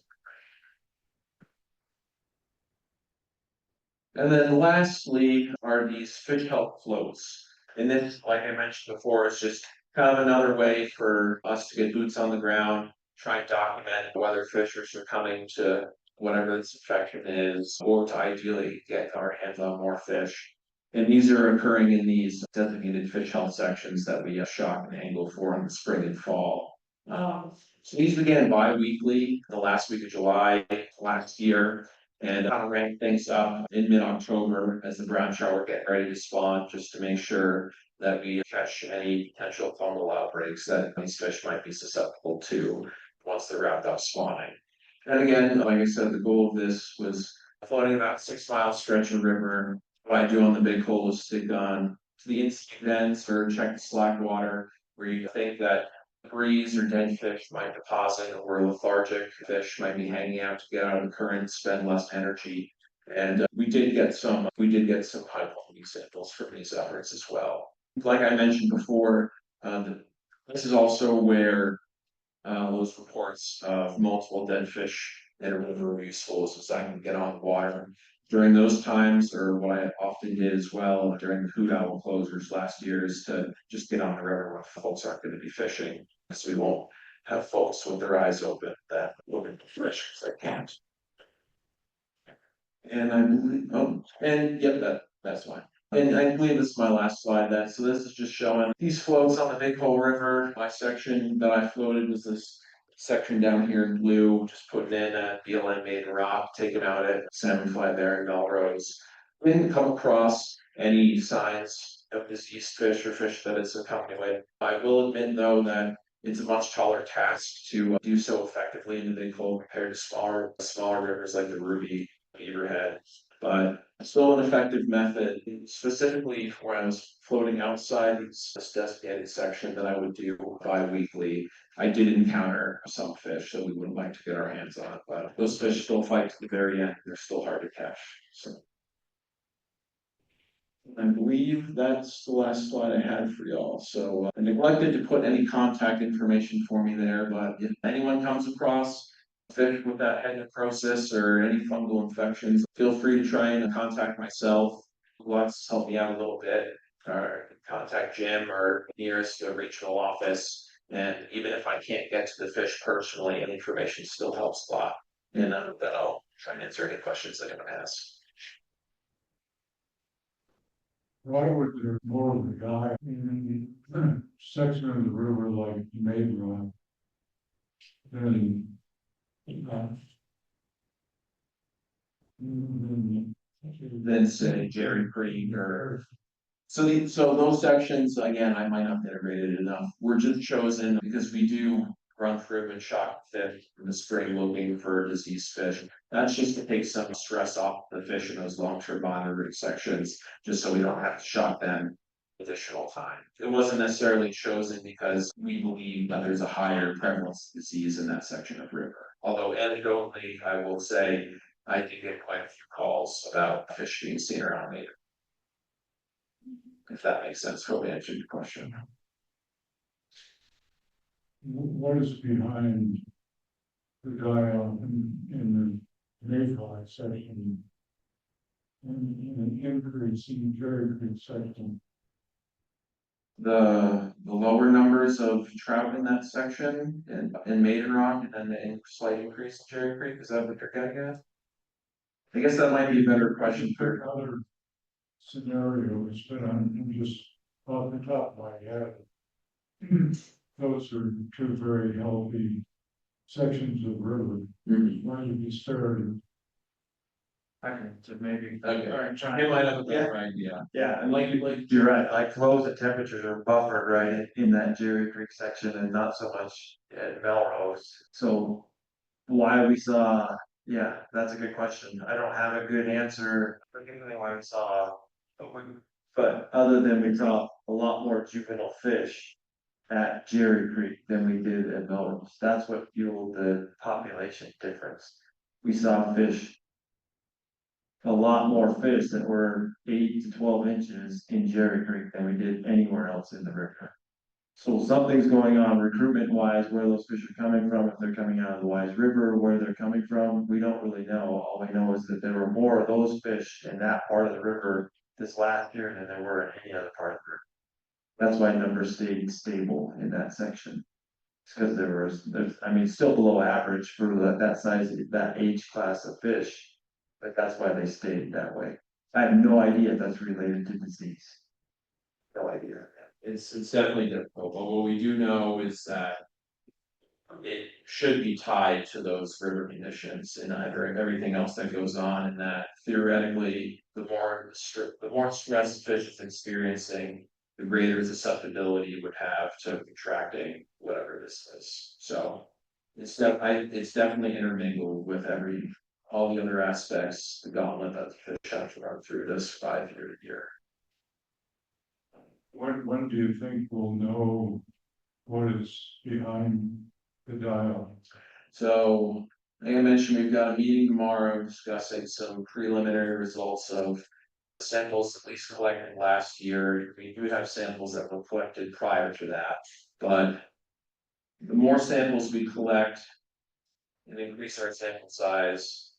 And then lastly are these fish health floats. And this, like I mentioned before, is just kind of another way for us to get boots on the ground, try and document whether fishers are coming to whatever this infection is, or to ideally get our hands on more fish. And these are occurring in these designated fish health sections that we shock and angle for in the spring and fall. So these began bi-weekly, the last week of July last year, and kind of ramped things up in mid-October as the brown trout were getting ready to spawn, just to make sure that we catch any potential fungal outbreaks that these fish might be susceptible to once they're wrapped up spawning. And again, like I said, the goal of this was floating about 6 mile stretch of river. What I do on the big hole is stick on to the in-sea vents or check the slack water where you think that breeze or dead fish might deposit, or lethargic fish might be hanging out to get out of the current, spend less energy. And we did get some high quality samples from these efforts as well. Like I mentioned before, this is also where those reports of multiple dead fish in a river were useful, so I can get on the water. During those times, or what I often did as well during the hoot owl closures last year, is to just get on the river when folks aren't going to be fishing, because we won't have folks with their eyes open that looking for fish because they can't. And I believe, that's fine. And I believe this is my last slide then. So this is just showing these floats on the Big Hole River. My section that I floated was this section down here in blue, just putting in a BLM maiden rock, taking out at Salmon Fly there in Melrose. Didn't come across any signs of diseased fish or fish that it's accompanied with. I will admit though that it's a much taller task to do so effectively in the Big Hole compared to smaller rivers like the Ruby, Beaverhead, but still an effective method, specifically when I was floating outside this designated section that I would do bi-weekly. I did encounter some fish that we would like to get our hands on, but those fish still fight to the very end. They're still hard to catch. So I believe that's the last slide I had for y'all. So I neglected to put any contact information for me there, but if anyone comes across fish with that head necrosis or any fungal infections, feel free to try and contact myself. Let's help me out a little bit, or contact Jim or nearest regional office. And even if I can't get to the fish personally, any information still helps a lot. And then I'll try and answer any questions that anyone has. Why would there more of a guy in the section of the river like Maid Run than Then say Jerry Creek or so those sections, again, I might not have integrated enough. We're just chosen because we do run through and shock fish in the spring looking for diseased fish. That's just to take some stress off the fish in those long-term monitoring sections, just so we don't have to shock them additional time. It wasn't necessarily chosen because we believe that there's a higher prevalence of disease in that section of river. Although anecdotally, I will say I did get quite a few calls about fish being seen around me. If that makes sense, hope I answered your question. what is behind the guy in the Mayfly section and an increase in Jerry Creek section? The lower numbers of trout in that section in Maiden Rock, and then the slight increase in Cherry Creek, is that what you're getting at? I guess that might be a better question for other scenarios, but I'm just off the top of my head. Those are two very healthy sections of river. Why you be started? Okay, so maybe. Okay. All right, John. It might have a better idea. Yeah, and like you're right, like flows and temperatures are buffered right in that Jerry Creek section and not so much at Melrose. So why we saw, yeah, that's a good question. I don't have a good answer, particularly why we saw, but other than we saw a lot more juvenile fish at Jerry Creek than we did at Melrose. That's what fueled the population difference. We saw fish a lot more fish that were 8 to 12 inches in Jerry Creek than we did anywhere else in the river. So something's going on recruitment wise, where those fish are coming from, if they're coming out of the Wise River, where they're coming from, we don't really know. All we know is that there were more of those fish in that part of the river this last year than there were in any other part of the river. That's why numbers stayed stable in that section. It's because I mean, still below average for that size, that age class of fish. But that's why they stayed that way. I have no idea if that's related to disease. No idea. It's definitely difficult, but what we do know is that. It should be tied to those river conditions and everything else that goes on, and that theoretically, the more stress the fish is experiencing, the greater susceptibility it would have to contracting whatever this is. So it's definitely intermingled with all the other aspects, the gauntlet that the fish have to run through this 5 year year. When do you think we'll know what is behind the dial? So, like I mentioned, we've got a meeting tomorrow discussing some preliminary results of samples at least collected last year. We do have samples that were collected prior to that, but the more samples we collect and increase our sample size,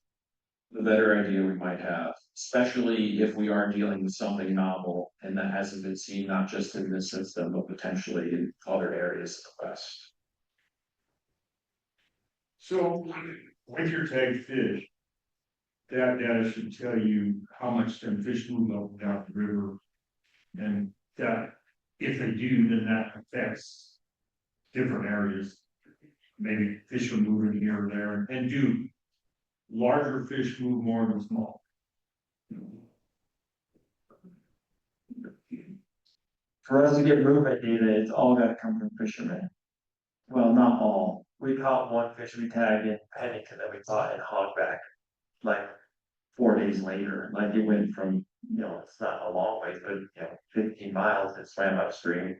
the better idea we might have, especially if we are dealing with something novel and that hasn't been seen not just in this system, but potentially in other areas of the West. So with your tagged fish, that data should tell you how much them fish move up and down the river. And that if they do, then that affects different areas. Maybe fish will move in here or there, and do larger fish move more than small? For us to get movement data, it's all gotta come from fishermen. Well, not all. We caught one fish we tagged in Pennington that we caught in Hogback, like 4 days later. Like it went from, it's not a long way, but 15 miles, it swam upstream.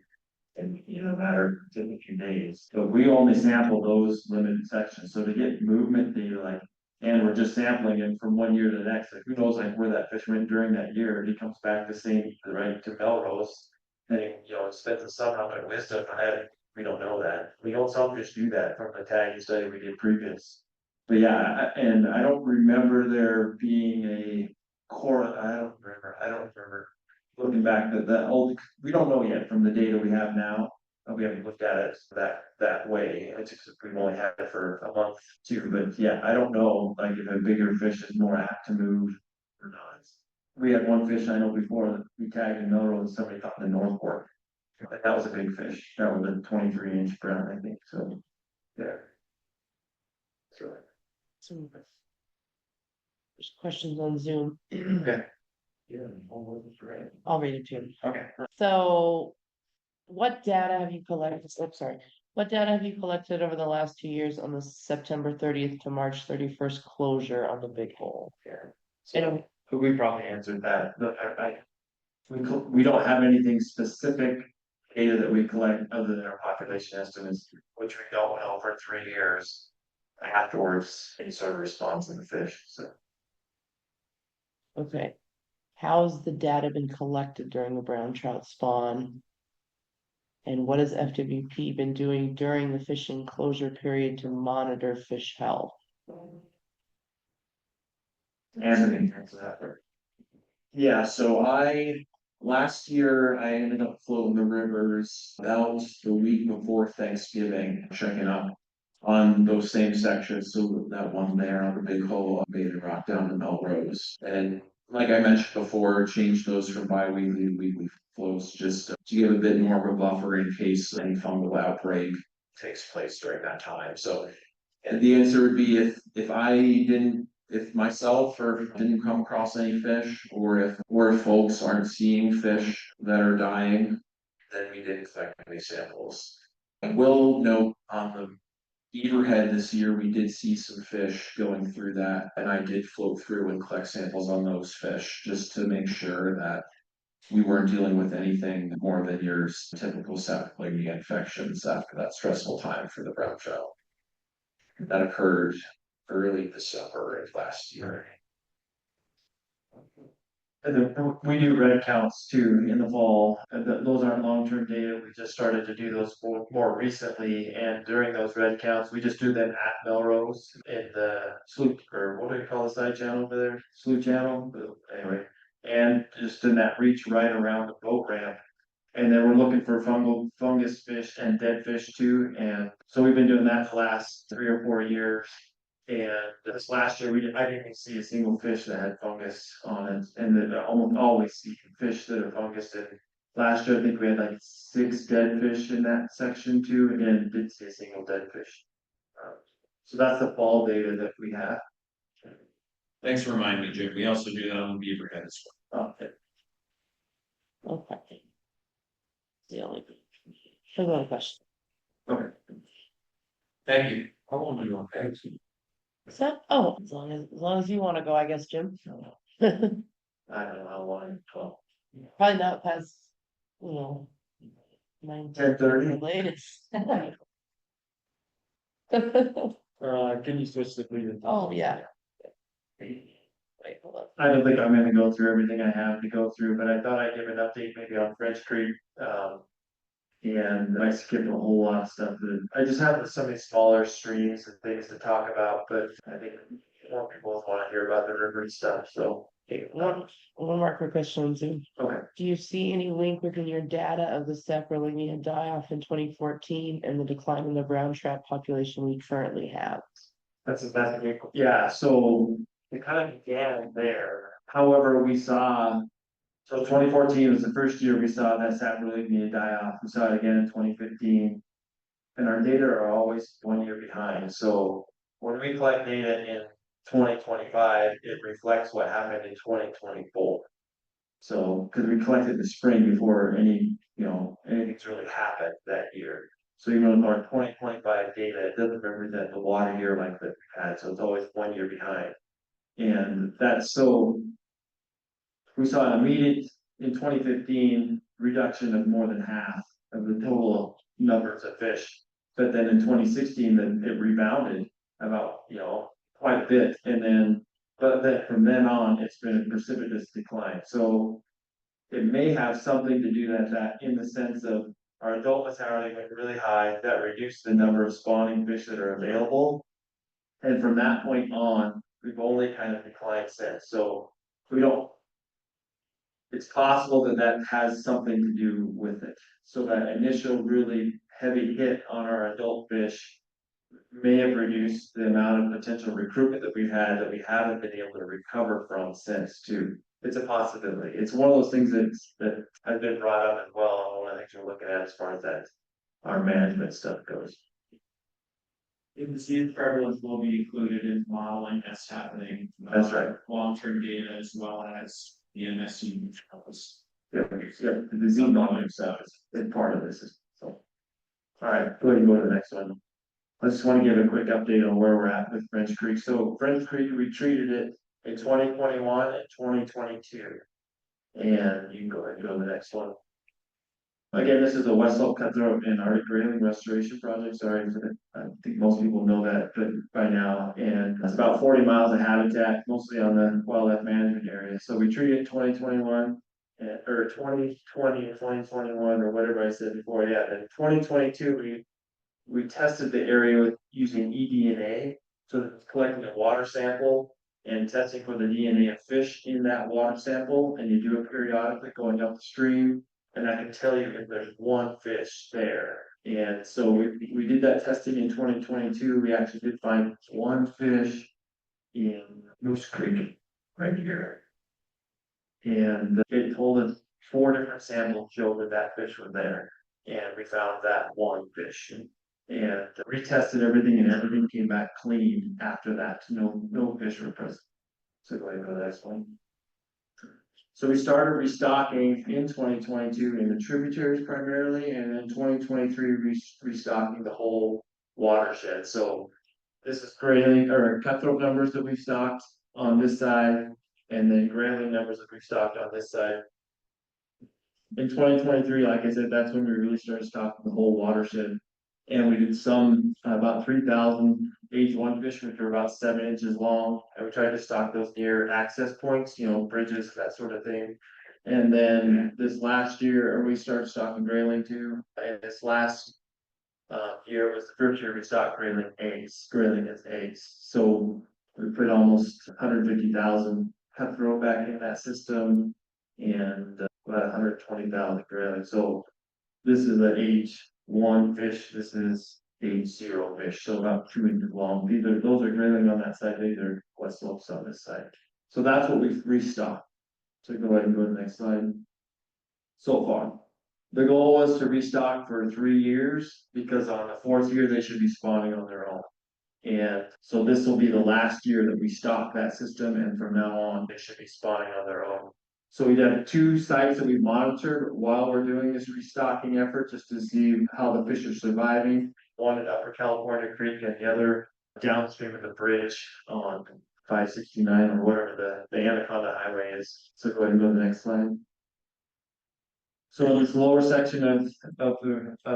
In a matter of a few days. So we only sample those limited sections. So to get movement data, and we're just sampling it from one year to the next, who knows where that fish went during that year, he comes back the same, right, to Melrose. And he, spends the summer up at Wisdom, we don't know that. We know some fish do that from the tagging study we did previous. But yeah, and I don't remember there being a I don't remember. Looking back, we don't know yet from the data we have now. We haven't looked at it that way. It's just, we've only had it for a month too, but yeah, I don't know, if a bigger fish is more apt to move or not. We had one fish I know before that we tagged in Melrose, somebody caught in the North Fork. That was a big fish. That was a 23-inch brown, I think, so, yeah. Some there's questions on Zoom. Okay. Yeah, I'll read it to you. Okay. So what data have you collected? What data have you collected over the last 2 years on the September 30th to March 31st closure on the big hole? So we probably answered that. We don't have anything specific data that we collect other than our population estimates, which we don't know for 3 years afterwards, any sort of response in the fish, so. Okay. How's the data been collected during the brown trout spawn? And what has FWP been doing during the fishing closure period to monitor fish health? Anthony, answer that first. Yeah, so last year I ended up floating the rivers about the week before Thanksgiving, checking up on those same sections. So that one there on the big hole, Bathing Rock down to Melrose. And like I mentioned before, change those from bi-weekly to weekly flows just to give a bit more of a buffer in case any fungal outbreak takes place during that time. So, and the answer would be if myself or didn't come across any fish, or if folks aren't seeing fish that are dying, then we didn't collect any samples. I will note on the Beaverhead this year, we did see some fish going through that, and I did float through and collect samples on those fish just to make sure that we weren't dealing with anything more than your typical septic infections after that stressful time for the brown trout. That occurred early December of last year. We do red counts too in the fall, and those aren't long-term data, we just started to do those more recently, and during those red counts, we just do them at Melrose in the sloop, or what do you call the side channel over there, sloop channel, but anyway. And just in that reach right around the boat ramp, and then we're looking for fungus fish and dead fish too, and so we've been doing that the last 3 or 4 years. And this last year, I didn't even see a single fish that had fungus on it, and then I almost always see fish that are fungus. And last year, I think we had like 6 dead fish in that section too, and didn't see a single dead fish. So that's the fall data that we have. Thanks for reminding me, Jim. We also do that on Beaverhead as well. Okay. Okay. The only. Another question. Okay. Thank you. How long are you on? Thanks. Is that, oh, as long as you wanna go, I guess, Jim. I don't know how long, 12. Probably not past, you know. 10:30. the latest. Can you switch the presentation? Oh, yeah. Wait, hold on. I don't think I'm gonna go through everything I have to go through, but I thought I'd give an update maybe on French Creek. And I skipped a whole lot of stuff that I just have some of these smaller streams and things to talk about, but I think more people want to hear about the river and stuff, so. Okay, one more quick question on Zoom. Okay. Do you see any link within your data of the saprophyta die-off in 2014 and the decline in the brown trout population we currently have? That's a good, yeah, so it kind of began there. However, we saw, so 2014 was the first year we saw that saprophyta die off. We saw it again in 2015. And our data are always 1 year behind, so when we collect data in 2025, it reflects what happened in 2024. So, because we collected the spring before anything's really happened that year. So even with our 2025 data, it doesn't represent the water year like that we had, so it's always 1 year behind. And that's so, we saw an immediate, in 2015, reduction of more than half of the total numbers of fish. But then in 2016, then it rebounded about, quite a bit. And then, but then from then on, it's been a precipitous decline. So it may have something to do that in the sense of our adult mortality went really high, that reduced the number of spawning fish that are available. And from that point on, we've only kind of declined since. So it's possible that has something to do with it. So that initial really heavy hit on our adult fish may have reduced the amount of potential recruitment that we've had that we haven't been able to recover from since too. It's a possibility. It's one of those things that has been brought up as well. And one of the things we're looking at as far as that our management stuff goes. The disease prevalence will be included in modeling that's happening. That's right. Long-term data as well as the MSU, which covers. Yeah, the disease modeling stuff is part of this. So, all right, go ahead and go to the next one. I just want to give a quick update on where we're at with French Creek. So French Creek, we treated it in 2021 and 2022. And you can go ahead and go to the next one. Again, this is a West Slope Cutthroat and Arctic Grayling Restoration Project. Sorry, I think most people know that by now. And it's about 40 miles of habitat, mostly on the wildlife management area. So we treated 2021 or 2020 and 2021 or whatever I said before. Yeah, in 2022 we tested the area with using eDNA, so collecting a water sample and testing for the DNA of fish in that water sample, and you do it periodically going up the stream, and I can tell you if there's one fish there. And so we did that testing in 2022. We actually did find one fish in Moose Creek right here. And it told us 4 different samples showed that fish was there, and we found that one fish. And retested everything, and everything came back clean after that. No fish were present. So go ahead and go to the next one. So we started restocking in 2022 in the tributaries primarily, and in 2023 restocking the whole watershed. So this is grayling or cutthroat numbers that we've stocked on this side, and then grayling numbers that we've stocked on this side. In 2023, like I said, that's when we really started stocking the whole watershed. And we did some, about 3,000 H1 fish, which are about 7 inches long, and we tried to stock those near access points, bridges, that sort of thing. And then this last year, we started stocking grayling too, and this last year was the first year we stocked grayling as eggs. So we put almost 150,000 cutthroat back in that system and about 120,000 grayling. So this is an H1 fish, this is H0 fish, so about 2 inches long. Those are grayling on that side, these are west slopes on this side. So that's what we've restocked. So go ahead and go to the next slide. So far, the goal was to restock for 3 years, because on the 4th year, they should be spawning on their own. And so this will be the last year that we stock that system, and from now on, they should be spawning on their own. So we have 2 sites that we monitored while we're doing this restocking effort, just to see how the fish are surviving. One at Upper California Creek and the other downstream of the bridge on 569 or whatever the Anaconda Highway is. So go ahead and go to the next slide. So this lower section of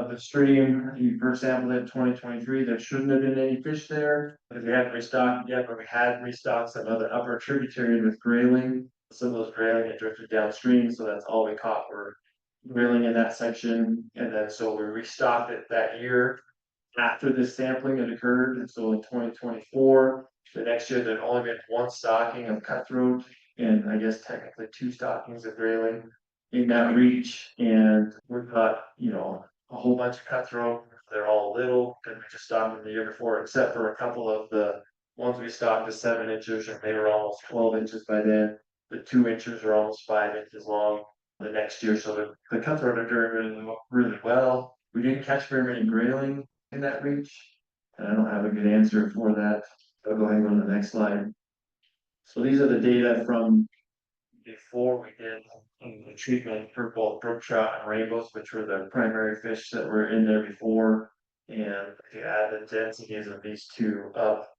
the stream, you first sampled it in 2023, there shouldn't have been any fish there. But we hadn't restocked yet, but we had restocked some other upper tributary with grayling. Some of those grayling had drifted downstream, so that's all we caught were grayling in that section. And then so we restocked it that year after this sampling had occurred. And so in 2024, the next year there'd only been 1 stocking of cutthroat, and I guess technically 2 stockings of grayling in that reach. And we've got, a whole bunch of cutthroat. They're all little, because we just stocked them the year before, except for a couple of the ones we stocked to 7 inches, and they were almost 12 inches by then. The 2 inches are almost 5 inches long the next year. So the cutthroat are doing really well. We didn't catch very many grayling in that reach, and I don't have a good answer for that. I'll go ahead and go to the next slide. So these are the data from before we did the treatment for both brook trout and rainbows, which were the primary fish that were in there before. And if you add the densities of these 2 up,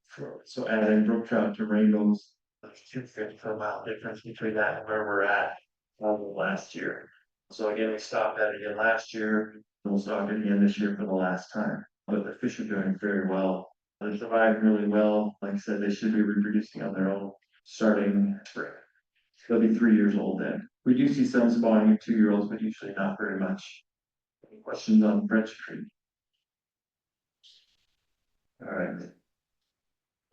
so adding brook trout to rainbows, there's 2 fish per mile difference between that and where we're at last year. So again, we stopped that again last year. We'll stop it again this year for the last time. But the fish are doing very well. They're surviving really well. Like I said, they should be reproducing on their own starting spring. They'll be 3 years old then. We do see some spawning of 2-year-olds, but usually not very much. Any questions on French Creek? All right.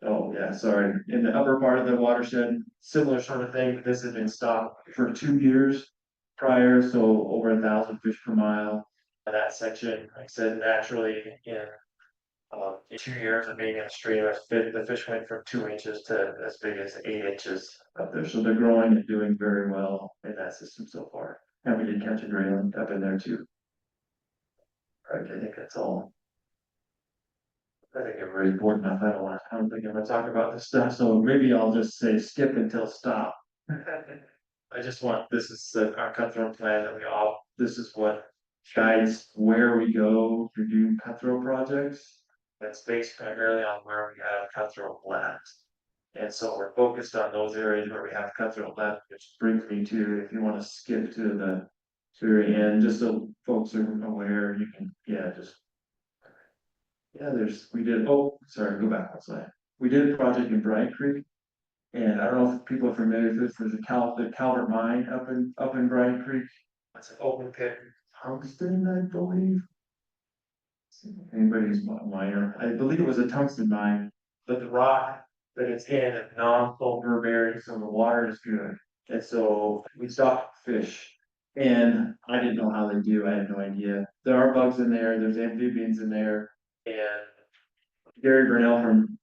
Oh, yeah, sorry. In the upper part of the watershed, similar sort of thing, but this has been stocked for 2 years prior, so over 1,000 fish per mile. And that section, like I said, naturally in 2 years of being in a stream, the fish went from 2 inches to as big as 8 inches up there. So they're growing and doing very well in that system so far. And we did catch a grayling up in there too. All right, I think that's all. I think I'm really bored enough. I don't think I'm gonna talk about this stuff, so maybe I'll just say skip until stop. I just want, this is our cutthroat plan that this is what guides where we go to do cutthroat projects. That's based primarily on where we have cutthroat left. And so we're focused on those areas where we have cutthroat left, which brings me to, if you want to skip to the very end, just so folks are aware, you can, go back one slide. We did a project in Bryant Creek. And I don't know if people are familiar with this, there's the Calvert mine up in Bryant Creek. It's an open pit tungsten, I believe. Anybody's miner, I believe it was a tungsten mine, but the rock that it's in is non-sulfur bearing, so the water is good. And so we stocked fish, and I didn't know how they do, I had no idea. There are bugs in there, there's amphibians in there, and Gary Burnell from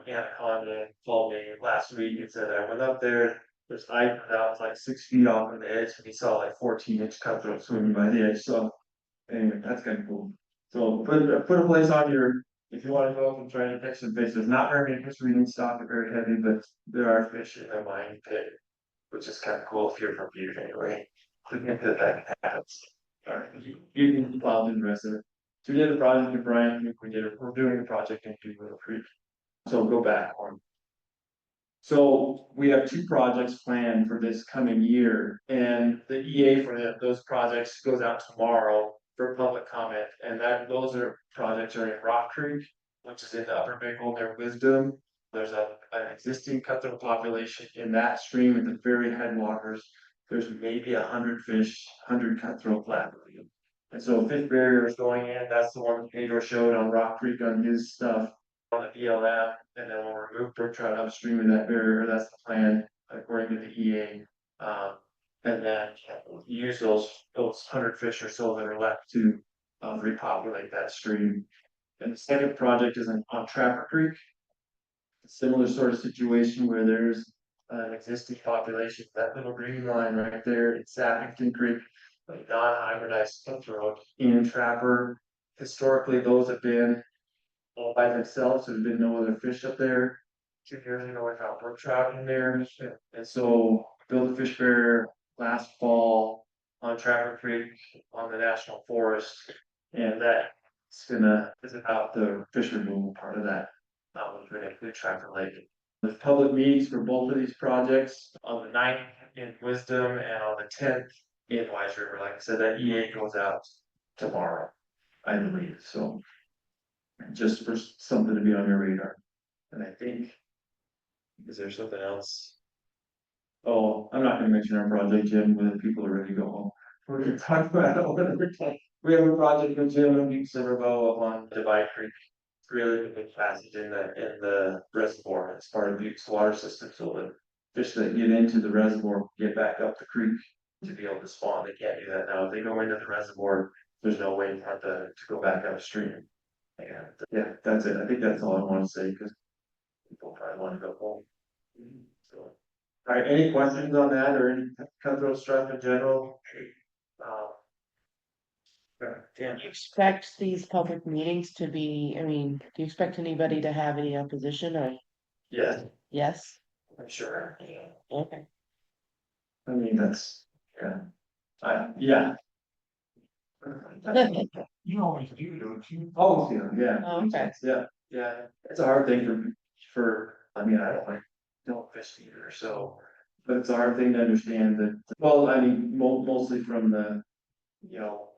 Anaconda called me last week and said I went up there. There's ice that was like 6 feet off of the edge, and he saw like 14-inch cutthroat swimming by the edge. So anyway, that's kind of cool. So put a place on your, if you want to go up and try to catch some fish. There's not very many fish. We didn't stock it very heavy, but there are fish in the mine pit, which is kind of cool if you're from Butte anyway. That happens. All right, you can plow through the rest of it. So we did a project in Bryant Creek. We're doing a project in Duke Creek. So go back one. So we have 2 projects planned for this coming year, and the EA for those projects goes out tomorrow. for public comment, and those projects are in Rock Creek, which is in the Upper Bighorn near Wisdom. There's an existing cutthroat population in that stream at the very headwaters. There's maybe 100 fish, 100 cutthroat left. And so fish barrier is going in, that's the one Pedro showed on Rock Creek on his stuff, on the BLM, and then we'll remove brook trout upstream of that barrier, that's the plan, according to the EA. And then use those 100 fish or so that are left to repopulate that stream. And the second project is on Trapper Creek. Similar sort of situation where there's an existing population, that little green line right there, it's Sappington Creek, like non-hybridized cutthroat in Trapper. Historically, those have been all by themselves, there's been no other fish up there. 2 years ago, I found brook trout in there, and so built a fish barrier last fall on Trapper Creek on the National Forest, and is about the fish removal part of that. Which would include Trapper Lake. There's public meetings for both of these projects on the 9th in Wisdom and on the 10th in Wise River. Like I said, that EA goes out tomorrow, I believe, so. Just for something to be on your radar. And I think, is there something else? Oh, I'm not gonna mention our project, Jim, when people are ready to go home. We're gonna talk about it another time. We have a project with Jim and Big Silver Bow up on Divide Creek. It's really a big passage in the reservoir. It's part of Buttes water system, so the fish that get into the reservoir get back up the creek to be able to spawn. They can't do that now. If they go into the reservoir, there's no way for them to go back upstream. And yeah, that's it. I think that's all I want to say because people probably want to go home. So, all right, any questions on that or any cutthroat stuff in general? Do you expect these public meetings to be, I mean, do you expect anybody to have any opposition or? Yeah, Yes? I'm sure. Okay. I mean, that's, yeah. You always do, don't you? Oh, yeah. Oh, okay. Yeah. It's a hard thing I mean, don't fish either, so. But it's a hard thing to understand that, well, I mean, mostly from the, you know.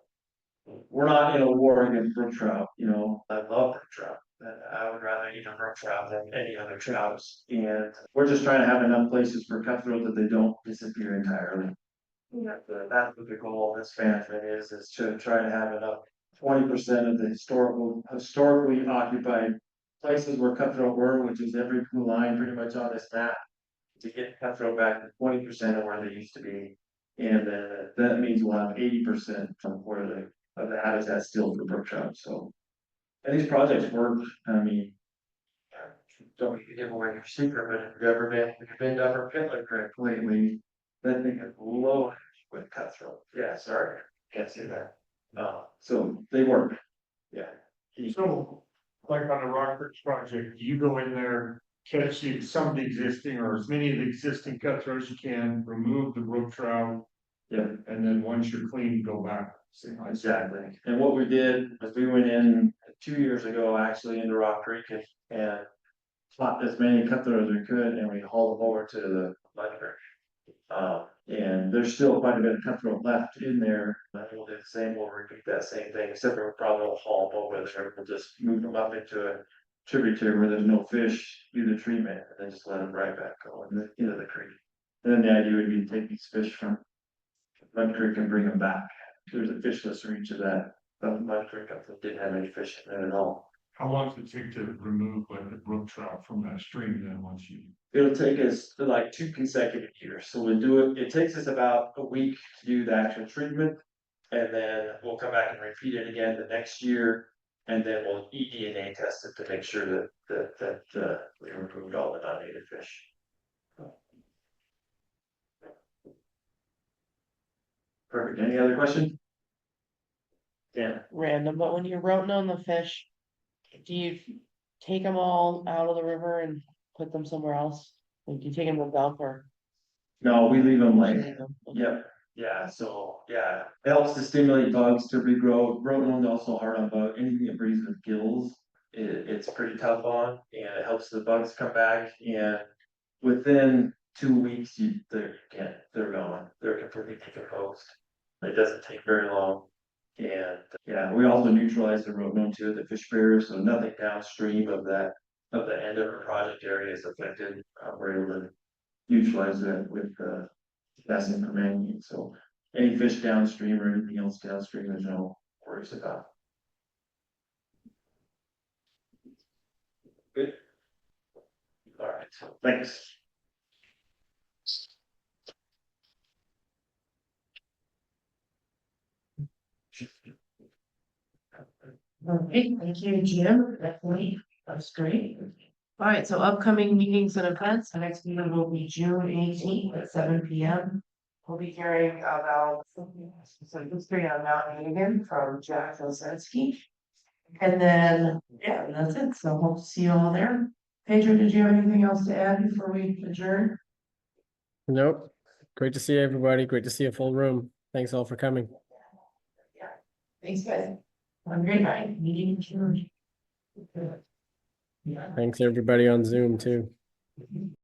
We're not in a war against brook trout, I love brook trout. And I would rather eat a brook trout than any other trouts. And we're just trying to have enough places for cutthroat that they don't disappear entirely. That's what the goal of this management is to try to have enough 20% of the historically occupied places where cutthroat were, which is every blue line pretty much on this map, to get cutthroat back to 20% of where they used to be. And then that means we'll have 80% from where of the habitat still for brook trout, so. And these projects work, I mean. Don't give away your secret, but if you've been to Upper Pitler Creek lately, that thing is loaded with cutthroat. Yeah, sorry, can't say that. So they work. Yeah. So, like on the Rockbridge project, you go in there, catch some of the existing or as many of the existing cutthroats as you can, remove the brook trout. Yeah. And then once you're clean, go back. Exactly. And what we did was we went in 2 years ago, actually into Rock Creek and caught as many cutthroat as we could, and we hauled them over to the Mud Creek. And there's still quite a bit of cutthroat left in there. And we'll do the same, we'll repeat that same thing, except for we probably will haul them over there. We'll just move them up into a tributary where there's no fish, do the treatment, and then just let them right back go into the creek. And then the idea would be to take these fish from Mud Creek and bring them back. There's a fish list for each of that. But Mud Creek, I think, didn't have any fish in it at all. How long does it take to remove like the brook trout from that stream then once you? It'll take us like 2 consecutive years. So we'll do it. It takes us about a week to do the actual treatment. And then we'll come back and repeat it again the next year. And then we'll eDNA test it to make sure that we removed all the non-native fish. Perfect. Any other questions? Yeah. Random, but when you're routing on the fish, do you take them all out of the river and put them somewhere else? Like, do you take them to dump or? No, we leave them like, Okay. yep, yeah, so, yeah, it helps to stimulate bugs to regrow. Rotenon's also hard on bug, anything that breathes with gills, it's pretty tough on, and it helps the bugs come back, and within 2 weeks, they're gone, they're completely decomposed. It doesn't take very long. And, yeah, we also neutralized the road known to the fish barrier, so nothing downstream of that, of the end of our project area is affected. We're able to neutralize that with, passing from management, so any fish downstream or anything else downstream, there's no worries about. Good. All right, thanks. Okay, thank you, Jim. Definitely, that's great. All right, so upcoming meetings and events, the next meeting will be June 18th at 7 p.m. We'll be hearing about some history on Mount Hagen from Jack Osensky. And then, yeah, that's it. So hope to see you all there. Pedro, did you have anything else to add before we adjourn? Nope. Great to see everybody. Great to see a full room. Thanks all for coming. Thanks, guys. Have a great night. Meeting adjourned. Thanks everybody on Zoom too.